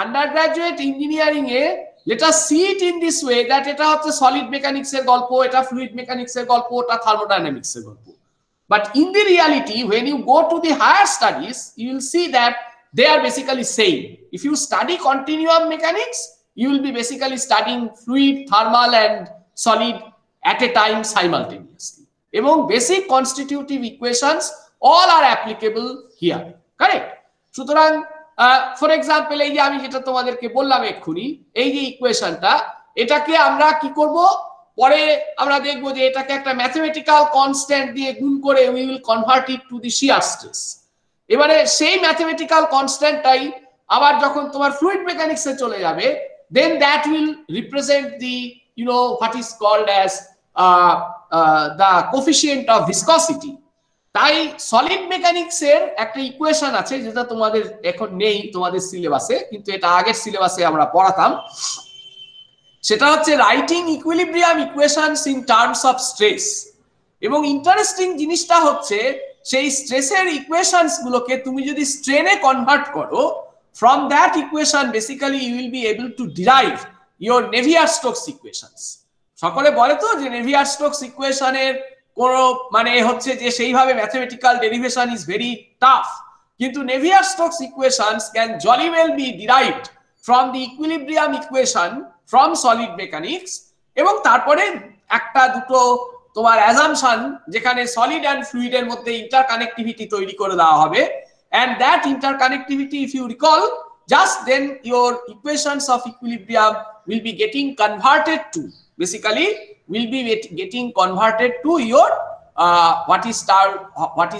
S1: undergraduate engineering A let us see it in this way that এটা হচ্ছে solid mechanics এর গল্প, এটা fluid mechanics এর গল্প, এটা thermodynamics এর গল্প। But in the reality when you go to the higher studies you will see that they are basically same. If you study continuum mechanics you will be basically studying fluid, thermal and solid at a time simultaneously, এবং basic constitutive equations all are applicable here, correct? সুতরাং for example এই যে আমি যেটা তোমাদেরকে বললাম এক্ষুনি, এই যে ইকুয়েশনটা, এটাকে আমরা কি করব, পরে আমরা দেখব যে এটাকে একটা ম্যাথমেটিক্যাল কনস্ট্যান্ট দিয়ে গুণ করে we will convert it to the shear stress. এবারে সেই ম্যাথমেটিক্যাল কনস্ট্যান্টটাই আবার যখন তোমার ফ্লুইড মেকানিক্সে চলে যাবে, then that will represent the what is called as the coefficient of viscosity. তাই সলিড মেকানিক্স এর একটা ইকুয়েশন আছে যেটা তোমাদের এখন নেই তোমাদের সিলেবাসে, কিন্তু এটা আগের সিলেবাসে আমরা পড়াতাম। সেটা হচ্ছে writing equilibrium equations in terms of stress. এবং ইন্টারেস্টিং জিনিসটা হচ্ছে সেই স্ট্রেসের ইকুয়েশনস গুলোকে তুমি যদি স্ট্রেনে কনভার্ট করো, from that equation basically you will be able to derive your Navier Stokes equations. সকলে বলে তো যে নেভিয়ার-স্টোকস ইকুয়েশনের কোন মানে হচ্ছে যে সেইভাবে mathematical derivation is very tough, কিন্তু Navier Stokes equations can jolly well be derived from the equilibrium equation from solid mechanics. এবং তারপরে একটা দুটো তোমার অ্যাজাম্পশন যেখানে সলিড অ্যান্ড ফ্লুইড এর মধ্যে ইন্টারকানেক্টিভিটি তৈরি করে দেওয়া হবে, and that interconnectivity if you recall just then your equations of equilibrium will be getting converted to basically will be getting converted to your what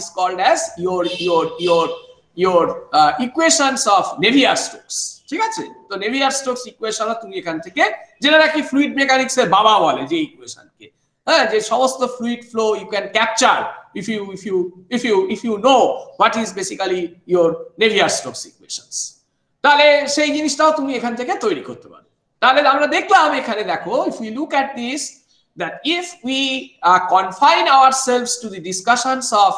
S1: is called as your equations of Navier-Stokes, ঠিক আছে? তো Navier-Stokes equation তুমি এখান থেকে যেটা নাকি fluid mechanics এর বাবা বলে, যে ইকুয়েশনকে, হ্যাঁ, যে সমস্ত fluid flow you can capture if you know what is basically your Navier-Stokes equations, তাহলে সেই জিনিসটাও তুমি এখান থেকে তৈরি করতে পারো। তাহলে আমরা দেখলাম এখানে দেখো, if we look at this, that if we confine ourselves to the discussions of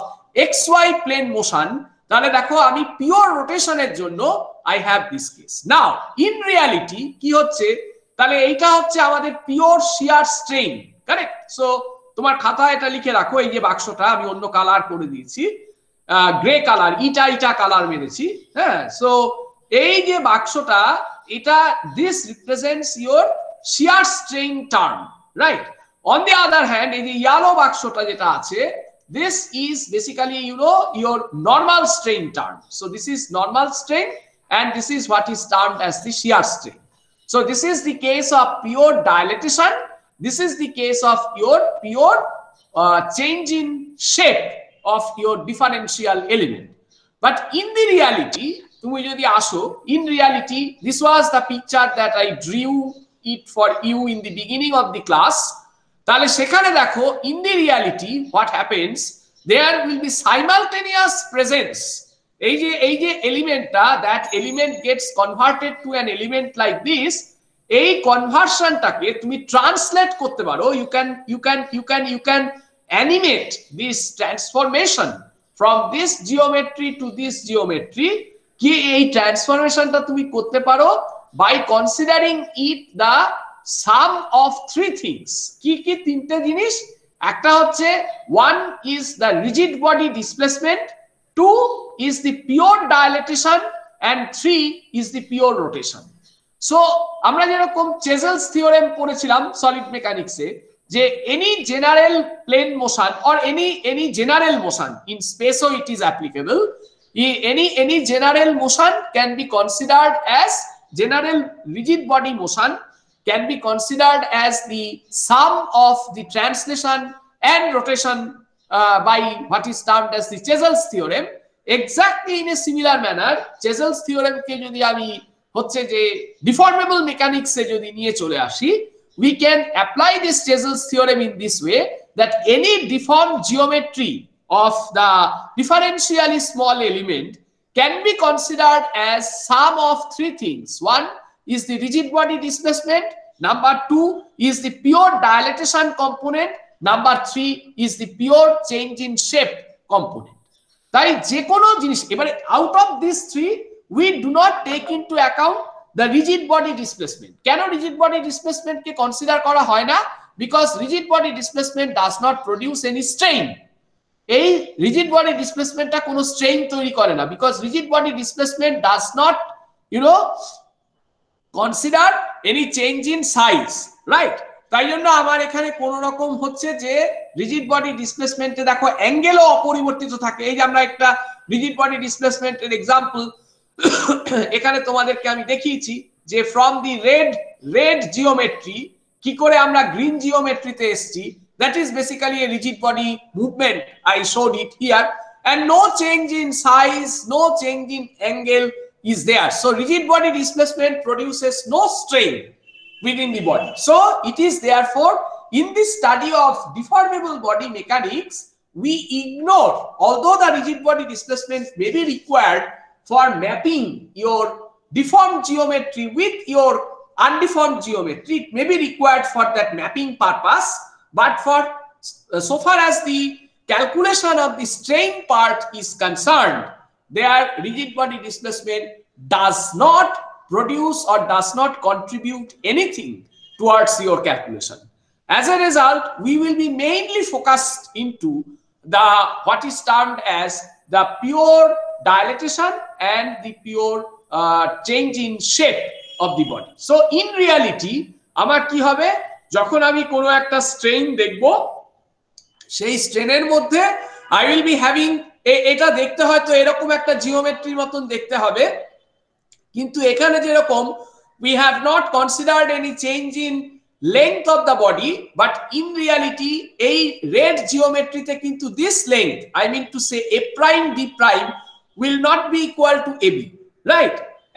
S1: xy plane motion, তাহলে দেখো আমি পিওর রোটেশনের জন্য I have this case. Now in reality কি হচ্ছে, তাহলে এইটা হচ্ছে আমাদের পিওর শিয়ার স্ট্রেইন, কারেক্ট? সো তোমার খাতায় এটা লিখে রাখো, এই যে বাক্সটা আমি অন্য কালার করে দিয়েছি, গ্রে কালার, ইটা কালার মেরেছি, হ্যাঁ। সো এই যে বাক্সটা, এটা this represents your shear strain term, right? On the other hand এই যে ইয়েলো বাক্সটা যেটা আছে, this is basically your normal strain term. So this is normal strain and this is what is termed as the shear strain. So this is the case of pure dilatation. This is the case of your pure change in shape of your differential element. But in the reality, in reality, this was the picture that I drew it for you in the beginning of the class. তাহলে সেখানে দেখো, in the reality what happens, there will be simultaneous presence. এই যে এলিমেন্টটা, that element gets converted to an element like this. এই কনভার্সনটাকে তুমি translate করতে পারো, you can animate this transformation from this geometry to this geometry. কি এই ট্রান্সফরমেশনটা তুমি করতে পারো by considering it the sum of three things. কি কি তিনটে জিনিস? একটা হচ্ছে one is the rigid body displacement, two is the pure dilatation, and three is the pure rotation. So আমরা যেরকম চেজেলস থিওরেম পড়েছিলাম সলিড মেকানিক্সে, যে any general plane motion or any general motion in space, so it is applicable. Any general motion can be considered as general rigid body motion can be considered as the sum of the translation and rotation by what is termed as the Chesel's theorem. Exactly in a similar manner, Chesel's theorem ke jodi ami hocche je deformable mechanics e jodi niye chole ashi, we can apply this Chesel's theorem in this way, that any deformed geometry of the differentially small element can be considered as sum of three things. One is the rigid body displacement, number two is the pure dilatation component, number three is the pure change in shape component. তাই যে কোনো জিনিস এবারে out of these three we do not take into account the rigid body displacement. কেন rigid body displacement কে consider করা হয় না? Because rigid body displacement does not produce any strain. এই রিজিড বডি ডিসপ্লেসমেন্টটা কোনো স্ট্রেইন তৈরি করে না, because rigid body displacement does not consider any change in size, right? তাই জন্য আমার এখানে কোন রকম হচ্ছে যে রিজিড বডি ডিসপ্লেসমেন্টে দেখো অ্যাঙ্গেলও অপরিবর্তিত থাকে। এই যে আমরা একটা রিজিড বডি ডিসপ্লেসমেন্টের এক্সাম্পল এখানে তোমাদেরকে আমি দেখিয়েছি, যে ফ্রম দি রেড জিওমেট্রি কি করে আমরা গ্রিন জিওমেট্রিতে এসেছি। That is basically a rigid body movement. I showed it here, and no change in size, no change in angle is there. So rigid body displacement produces no strain within the body. So it is therefore in this study of deformable body mechanics, we ignore, although the rigid body displacement may be required for mapping your deformed geometry with your undeformed geometry, it may be required for that mapping purpose. But for so far as the calculation of the strain part is concerned, their rigid body displacement does not produce or does not contribute anything towards your calculation. As a result, we will be mainly focused into the what is termed as the pure dilatation and the pure change in shape of the body. So in reality, আমার কি হবে, যখন আমি কোনো একটা strain দেখব, সেই স্ট্রেনের মধ্যে আই উইল বি হ্যাভিং, এটা দেখতে হয়তো এরকম একটা জিওমেট্রির মতন দেখতে হবে, কিন্তু এখানে যেরকম we have not considered any change in length of the body, but in reality এই red geometryতে কিন্তু this length, I mean to say a prime d prime will not be equal to ab, right?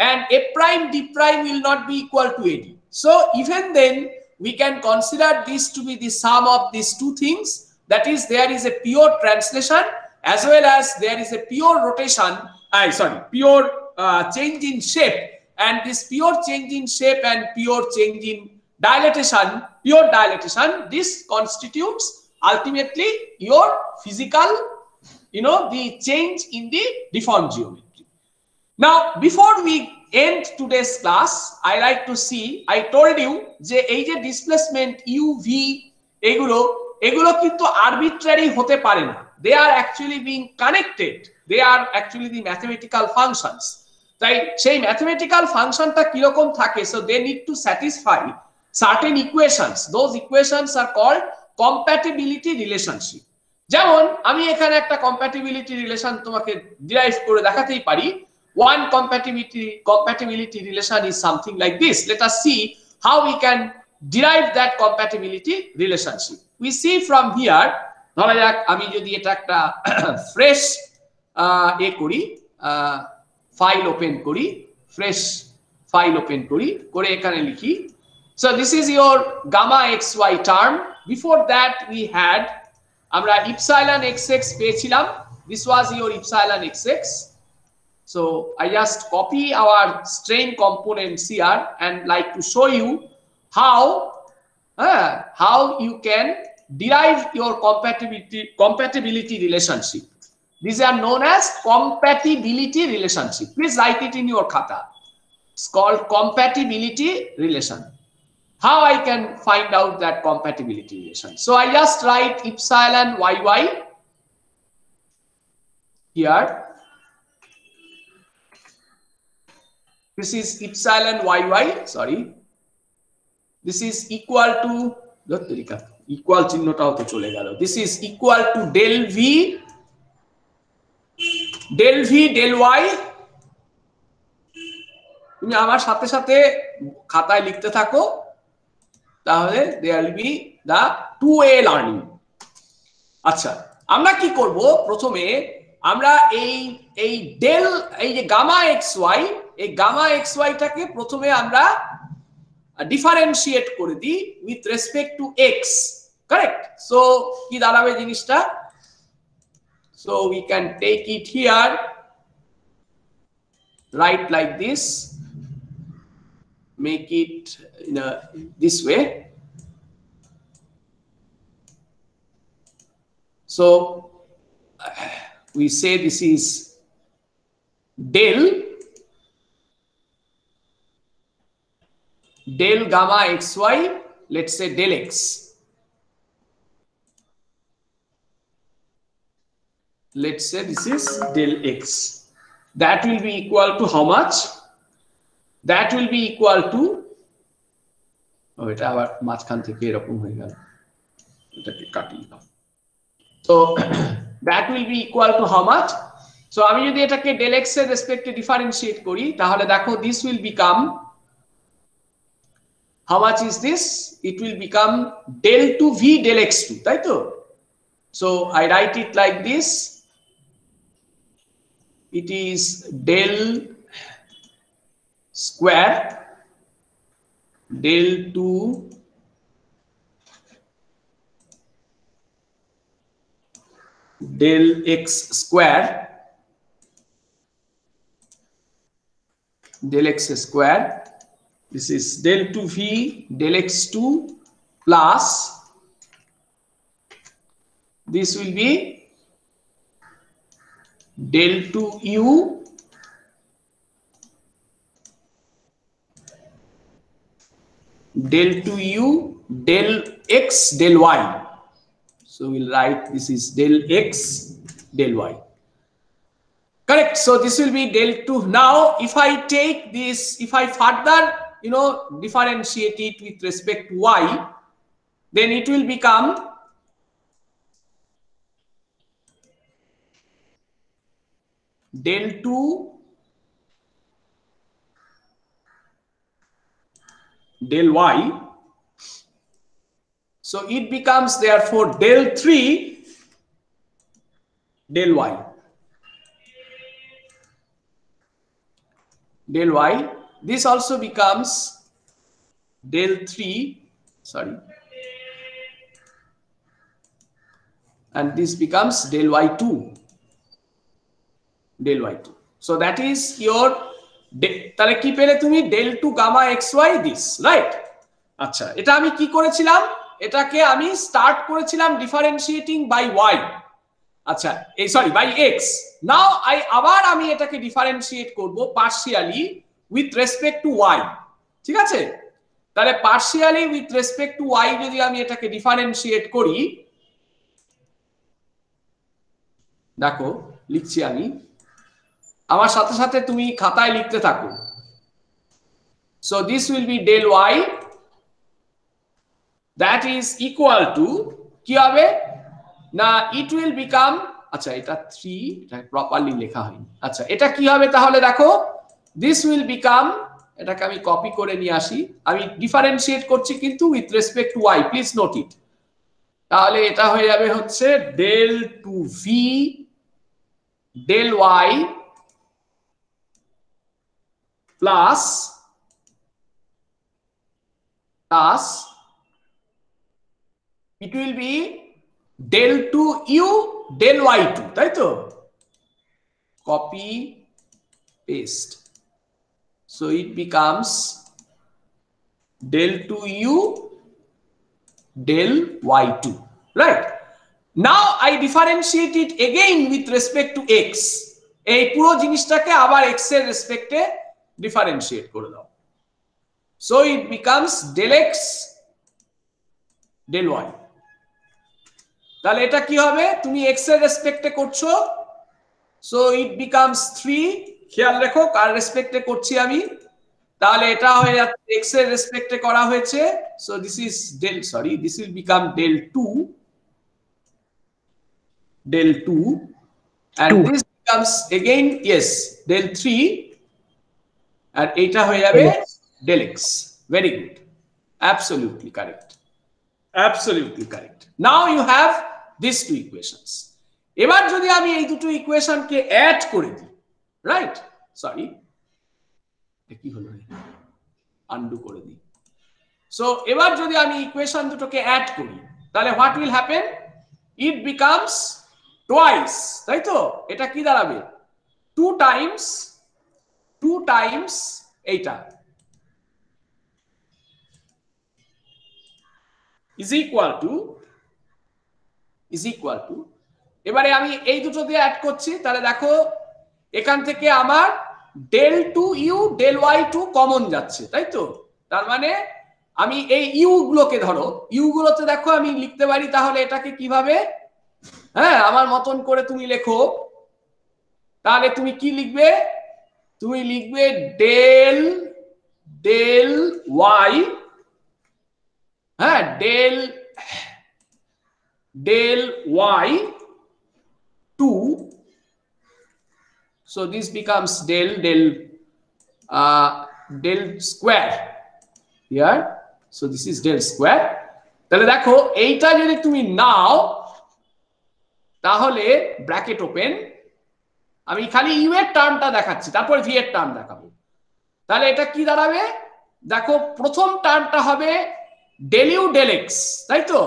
S1: And a prime d prime will not be equal to ad. So even then we can consider this to be the sum of these two things, that is there is a pure translation as well as there is a pure rotation, pure change in shape, and this pure change in shape and pure change in pure dilatation, this constitutes ultimately your physical, the change in the deformed geometry. Now before we end today's class, I like to see, I told you যে এই যে displacement uv এগুলো কিন্তু arbitrary হতে পারে না, they are actually being connected, they are actually the mathematical functions. তাই সেই ম্যাথমেটিক্যাল ফাংশনটা কি রকম থাকে, so they need to satisfy certain equations. Those equations are called compatibility relationship. যেমন আমি এখানে একটা compatibility relation তোমাকে ডিরাইভ করে দেখাতেই পারি। One compatibility relation is something like this. Let us see how we can derive that compatibility relationship. We see from here, ধরা যাক আমি যদি এটা একটা ফ্রেশ করি, ফাইল ওপেন করি, ফ্রেশ ফাইল ওপেন করি, করে এখানে লিখি, so this is your gamma xy term. Before that we had আমরা epsilon xx পেয়েছিলাম, this was your epsilon xx. So I just copy our strain components here and like to show you how you can derive your compatibility relationship. These are known as compatibility relationship. Please write it in your khata. It's called compatibility relation. how I can find out that compatibility relation. So I just write epsilon yy here. This is epsilon yy, sorry. This is equal to, equal চিহ্নটাও তো চলে গেল. This is equal to del v del y. তুমি আমার সাথে সাথে খাতায় লিখতে থাকো, তাহলে there will be the 2A learning. আচ্ছা, আমরা কি করব? প্রথমে আমরা এই ডেল, এই যে গামা xy, এই গামা xy টাকে প্রথমে আমরা ডিফারেন্সিয়েট করে দিই with respect to x, correct? So কি দাঁড়াবে জিনিসটা? So we can take it here, right like this, make it in this way. So we say this is del gamma xy, let's say del x. Let's say this is del x. That will be equal to how much? That will be equal to, oh, এটা আবার মাঝখান থেকে এরকম হয়ে গেল, এটাকে কাটিয়ে দাও। So that will be equal to how much? So আমি যদি এটাকে del x এর রেসপেক্টে ডিফারেন্সিয়েট করি, তাহলে দেখো this will become, how much is this? It will become del 2v del x2, তাই তো? So I write it like this. It is del square del 2 del x square del x square. This is del 2v del x2 plus this will be del 2u del 2u del x del y. So we'll write this is del x del y, correct? So this will be del 2. Now if I take this, if I further differentiate it with respect to y, then it will become del 2 del y. So it becomes therefore del 3 del y. Del y. This also becomes del 3, sorry, and this becomes del y2. Del y2. So that is your, তাহলে কি পেলে তুমি? del 2 gamma xy this, right? আচ্ছা, এটা আমি কি করেছিলাম? এটাকে আমি স্টার্ট করেছিলাম ডিফারেন্সিয়েটিং বাই y, আচ্ছা এই সরি বাই x. নাও আবার আমি এটাকে ডিফারেন্সিয়েট করব partially with respect two y, ঠিক আছে? তাহলে partially with respect two y যদি আমি এটাকে ডিফারেন্সিয়েট করি, দেখো লিখছি আমি, আমার সাথে সাথে তুমি খাতায় লিখতে থাকো। So this will be del y, that is equal to কি হবে না, it will become, আচ্ছা এটা 3, এটা প্রপারলি লেখা হয়নি। আচ্ছা এটা কি হবে তাহলে দেখো, this will become, এটাকে আমি কপি করে নিয়ে আসি, আমি ডিফারেন্সিয়েট করছি কিন্তু with respect two y, please note ইট। তাহলে এটা হয়ে যাবে হচ্ছে del 2v del y plus it will be del 2u del y2, তাই তো? Copy paste. So it becomes del 2u del y2, right? Now I differentiate it again with respect to x. এই পুরো জিনিসটাকে আবার x এর রেসপেক্টে differentiate করে দাও। So it becomes del x del y. তাহলে এটা কি হবে, তুমি x এর রেসপেক্টে করছো, সো ইট বিকামস 3, খেয়াল রেখো কার রেসপেক্টে করছি আমি, তাহলে এটা হয়ে যাচ্ছে x এর রেসপেক্টে করা হয়েছে, so this is del, sorry this will become del 2 and this becomes again yes del 3 and এটা হয়ে যাবে del x. Very good, absolutely correct, absolutely correct. Now you have these two equations. এবার যদি আমি এই দুটো ইকুয়েশনকে অ্যাড করে দিই, রাইট, সরি কি হলো, আনডু করে দিই। সো এবার যদি আমি ইকুয়েশন দুটোকে অ্যাড করি, তাহলে what will happen, it becomes twice, তাই তো, এটা কি দাঁড়াবে 2 টাইমস এইটা is equal to এবারে আমি এই দুটো দিয়ে অ্যাড করছি, তাহলে দেখো এখান থেকে আমার del 2u del y2 common যাচ্ছে, তাই তো, তার মানে আমি এই ইউ গুলোকে ধরো, ইউ গুলোতে দেখো আমি লিখতে পারি, তাহলে এটাকে কিভাবে, হ্যাঁ আমার মতন করে তুমি লেখো, তাহলে তুমি কি লিখবে, তুমি লিখবে del y, হ্যাঁ del y2, so this becomes del square here, so this is del square. তাহলে দেখো এইটা যদি তুমি নাও, তাহলে ব্র্যাকেট ওপেন, আমি খালি ইউ এর টার্মটা দেখাচ্ছি, তারপর ভি এর টার্ম দেখাবো, তাহলে এটা কি দাঁড়াবে, দেখো প্রথম টার্মটা হবে del u del x, তাই তো,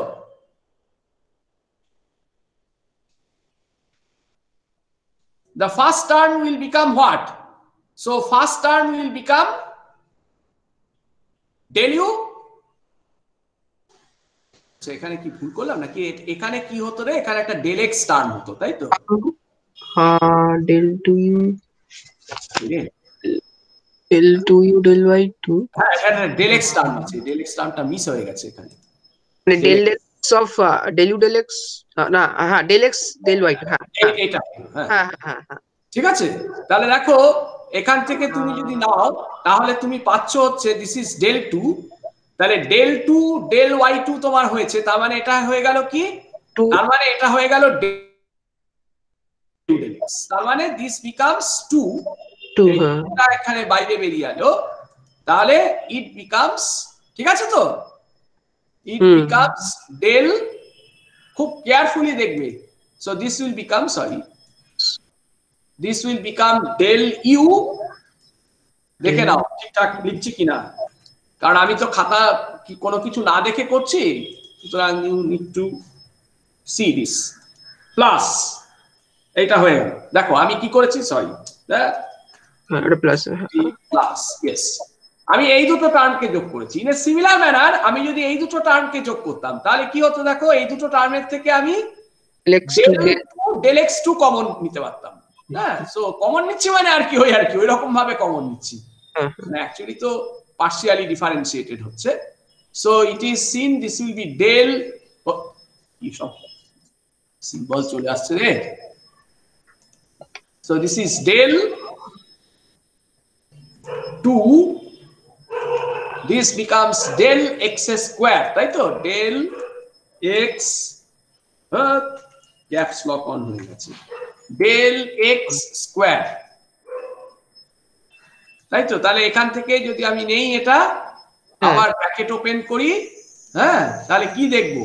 S1: the first term will become what, so first term will become del u, so এখানে কি ভুল করলাম নাকি, এখানে কি হতো রে, এখানে একটা del x টার্ম হতো, তাই তো,
S3: হ্যাঁ del 2u del y2,
S1: হ্যাঁ এখানে del x টার্ম আছে, del x টার্মটা মিস হয়ে গেছে এখানে,
S3: মানে del x of del u del x, না হ্যাঁ del x del y2, হ্যাঁ
S1: এইটা,
S3: হ্যাঁ হ্যাঁ হ্যাঁ,
S1: ঠিক আছে। তাহলে দেখো এখান থেকে তুমি যদি নাও, তাহলে তুমি পাচ্ছ হচ্ছে দিস ইজ del 2, তাহলে del 2 del y2 তোমার হয়েছে, তার মানে এটা হয়ে গেল কি, তার মানে এটা হয়ে গেল del x, তার মানে দিস বিকামস 2, এটা এখানে বাইরে বেরিয়ে এলো, তাহলে ইট বিকামস, ঠিক আছে তো, ইট বিকামস del, খুব কেয়ারফুলি দেখবে, so this will become, sorry this will become del u, দেখে নাও ঠিকঠাক লিখছি কিনা, কারণ আমি তো খাতা কোনো কিছু না দেখে করছি, সুতরাং you need to see this, plus এইটা হয়ে গেল, দেখো আমি কি করেছি, সরি
S3: এটা প্লাস
S1: প্লাস, ইয়েস, আমি এই দুটো টার্মকে যোগ করেছি, ইন এ সিমিলার ম্যানার আমি যদি এই দুটো টার্মকে যোগ করতাম, তাহলে কি হতো, দেখো এই দুটো টার্মের থেকে আমি del x2 কমন নিতে পারতাম, হ্যাঁ, সো কমন নিচ্ছি মানে আর কি ওই রকম ভাবে কমন নিচ্ছি, অ্যাকচুয়ালি তো পার্শিয়ালি ডিফারেন্সিয়েটেড হচ্ছে, so it is seen this will be del, কি সব সিম্বল চলে আসছে রে, so this is del 2, this becomes del x square, তাই তো, del x, caps lock on হয়ে গেছে, del x স্কয়ার, তাই তো, তাহলে এখান থেকে যদি আমি নেই এটা, আবার ব্র্যাকেট ওপেন করি, হ্যাঁ তাহলে কি দেখবো,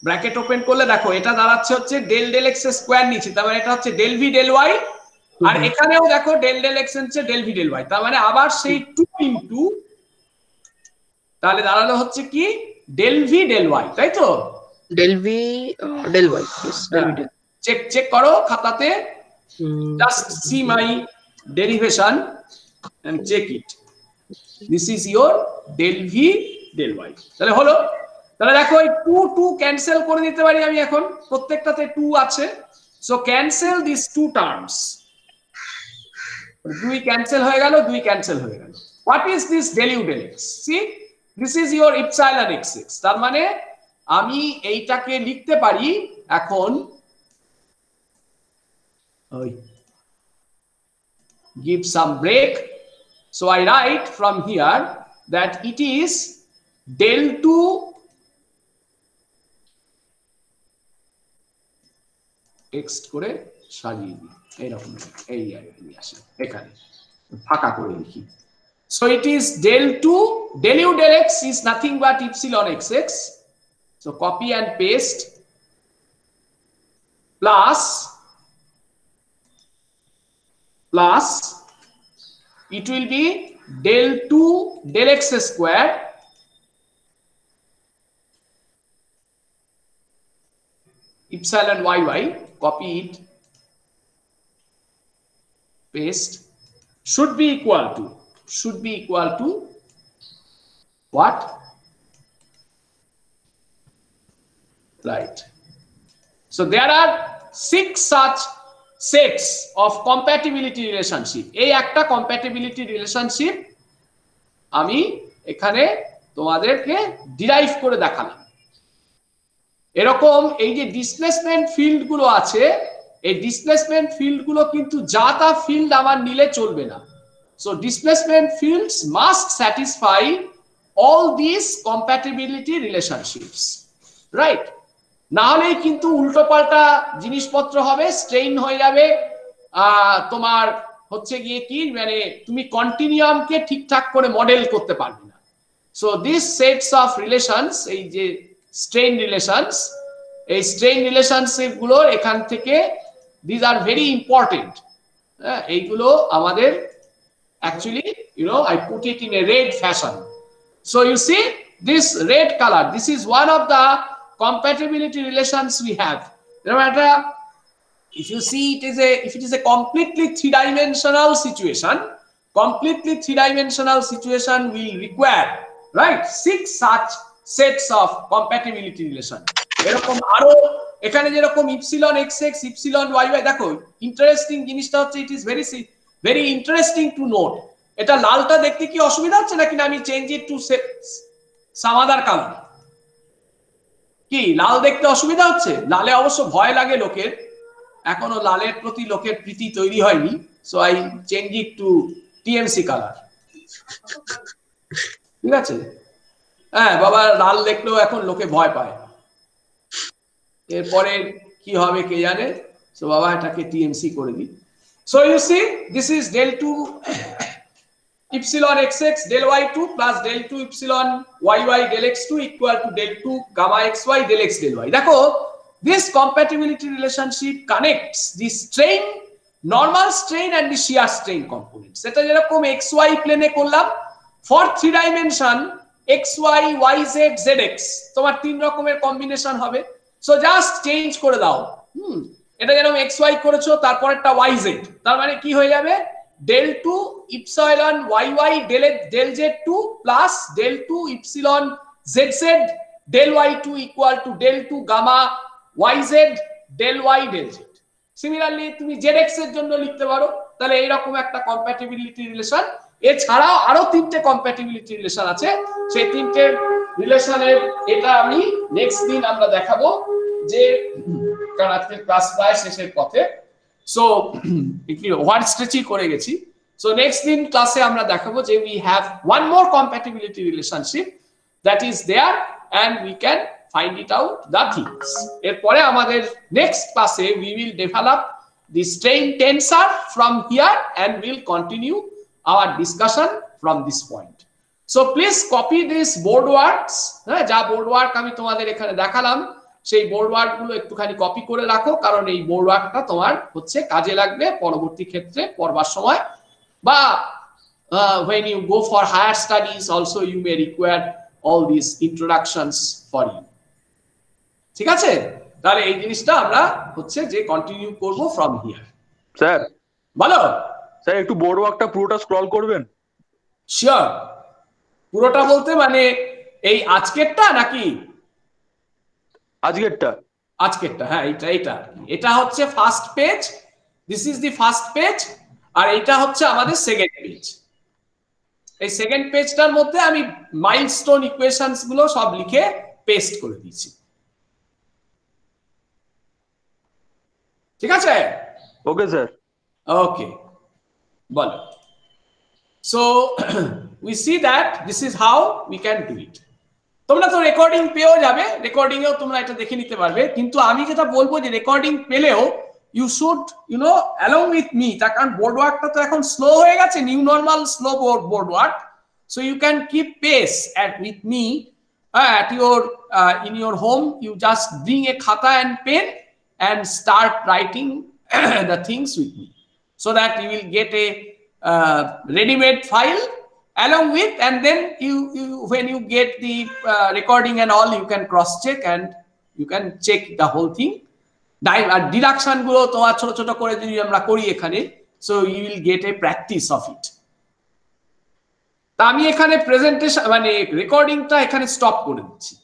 S1: ব্র্যাকেট ওপেন করলে দেখো এটা দাঁড়াচ্ছে হচ্ছে del x স্কয়ার নিচে, তার মানে এটা হচ্ছে del v del y, আর এখানেও দেখো del x হচ্ছে del v del y, তার মানে আবার সেই 2 ইনটু, তাহলে দাঁড়ালো হচ্ছে কি del v del y, তাই তো,
S3: del v del y,
S1: check করো খাতাতে, just see my derivation and check it, this is your del v del y, তাহলে হলো, তাহলে দেখো এই 2 ক্যান্সেল করে দিতে পারি আমি, এখন প্রত্যেকটাতে 2 আছে, so cancel this 2 terms, 2 cancel হয়ে গেল, 2 ক্যান্সেল হয়ে গেল, what is this del u del x? See, this is your epsilon xx. তার মানে আমি এইটাকে লিখতে পারি এখন, give some break. So I write from here that it is del 2 text করে সাজিয়ে দিই এইরকম, এই নিয়ে আসি এখানে ফাঁকা করে লিখি। So it is del 2 del u del x is nothing but epsilon xx. So copy and paste plus it will be del 2 del x square epsilon yy, copy it, paste, should be equal to what? Right. So there are 6 such sets of compatibility relationship. এই একটা compatibility relationship আমি এখানে তোমাদেরকে derive করে দেখালাম। এরকম এই যে ডিসপ্লেসমেন্ট ফিল্ড গুলো আছে, এই ডিসপ্লেসমেন্ট ফিল্ড গুলো কিন্তু যা তা ফিল্ড আমার নিলে চলবে না। So displacement fields must satisfy all this compatibility relationships, right? না হলেই কিন্তু উল্টোপাল্টা জিনিসপত্র হবে, স্ট্রেইন হয়ে যাবে, তোমার হচ্ছে গিয়ে কি মানে তুমি কন্টিনিউয়ামকে ঠিকঠাক করে মডেল করতে পারবে না। So this sets of relations, এই যে স্ট্রেইন রিলেশনস, এই স্ট্রেইন রিলেশনশিপ গুলো এখান থেকে দিস আর ভেরি ইম্পর্টেন্ট। এইগুলো আমাদের actually I put it in a red fashion. So you see this red color, this is one of the compatibility relations we have. No matter if you see if it is a completely three-dimensional situation, will require, right, 6 such sets of compatibility relation. এরকম আরো এখানে যেরকম epsilon xx epsilon yy, দেখো interesting জিনিসটা হচ্ছে it is very interesting to note. এটা লালটা দেখতে কি অসুবিধা হচ্ছে নাকি না আমি change it to some other colour? কি লাল দেখতে অসুবিধা হচ্ছে? লালে অবশ্য ভয় লাগে লোকের, এখনো লালের প্রতি লোকের প্রীতি তৈরি হয়নি। So I change it to TMC colour. ঠিক আছে? হ্যাঁ বাবা, লাল দেখলেও এখন লোকে ভয় পায়, এরপরে কি হবে কে জানে। সো বাবা এটাকে টিএমসি করে দিই। So you see this is del 2 epsilon xx del y2 plus del 2 epsilon yy del x2 equal to del 2 gamma xy del x del y. দেখো this compatibility relationship connects the strain, normal strain and the shear strain components. সেটা যেরকম xy প্লেনে করলাম, for 3 dimension xy yz zx তোমার 3 রকমের combination হবে। So just change করে দাও, এটা যেরকম xy করেছো তারপরেরটা yz, তার মানে কি হয়ে যাবে del 2 epsilon yy del z2 plus del 2 epsilon zz del y2 equal to del 2 gamma yz del y del z. Similarly তুমি zx এর জন্য লিখতে পারো, তাহলে এইরকম একটা কম্প্যাটিবিলিটি রিলেশন। এছাড়াও আরো 3টে কম্প্যাটিবিলিটি রিলেশন আছে, সেই 3টে রিলেশনের এটা আমি নেক্সট দিন আমরা দেখাবো, যে কারণ আজকে ক্লাস প্রায় শেষের পথে। সো হোয়াট স্ট্রেচই করে গেছি। সো নেক্সট দিন ক্লাসে আমরা দেখাবো যে we have one more compatibility relationship that is there and we can find it out the things. এরপরে আমাদের নেক্সট ক্লাসে we will develop the strain tensor from here and will continue our discussion from this point. So please copy this board works, হ্যাঁ, যা board work আমি তোমাদের এখানে দেখালাম সেই বোর্ড ওয়ার্ক গুলো একটুখানি কপি করে রাখো, কারণ এই বোর্ড ওয়ার্কটা তোমার হচ্ছে কাজে লাগবে পরবর্তী ক্ষেত্রে পড়বার সময়, বা when you go for higher studies also you may require all these introductions for you. ঠিক আছে? তাহলে এই জিনিসটা আমরা হচ্ছে যে কন্টিনিউ করব ফ্রম হিয়ার।
S5: স্যার
S1: বলো
S5: স্যার, একটু বোর্ড ওয়ার্কটা পুরোটা স্ক্রল করবেন?
S1: শিওর। পুরোটা বলতে মানে এই আজকেরটা নাকি আজকেরটা? হ্যাঁ, এটা হচ্ছে first page, this is the first page, আর এটা হচ্ছে আমাদের সেকেন্ড পেজ। এই সেকেন্ড পেজটার মধ্যে আমি মাইলস্টোন ইকুয়েশনস গুলো সব লিখে পেস্ট করে দিয়েছি। ঠিক আছে?
S5: Okay sir.
S1: ওকে, বলো। So we see that this is how we can do it. তোমরা তো রেকর্ডিং পেয়েও যাবে, রেকর্ডিং এও তোমরা এটা দেখে নিতে পারবে, কিন্তু আমি যেটা বলবো যে রেকর্ডিং পেলেও you should along with me, তার কারণ বোর্ড ওয়ার্কটা তো এখন স্লো হয়ে গেছে, new normal slow board work, so you can keep pace with me at your in your home. You just bring a khata and pen and start writing the things with me, so that you will get a ready-made file along with, and then you when you get the recording and all, you can cross check and you can check the whole thing. Deduction গুলো তোমার ছোট ছোট করে যদি আমরা করি এখানে, so you will get a practice of it. তা আমি এখানে প্রেজেন্টেশন মানে রেকর্ডিংটা এখানে স্টপ করে দিচ্ছি।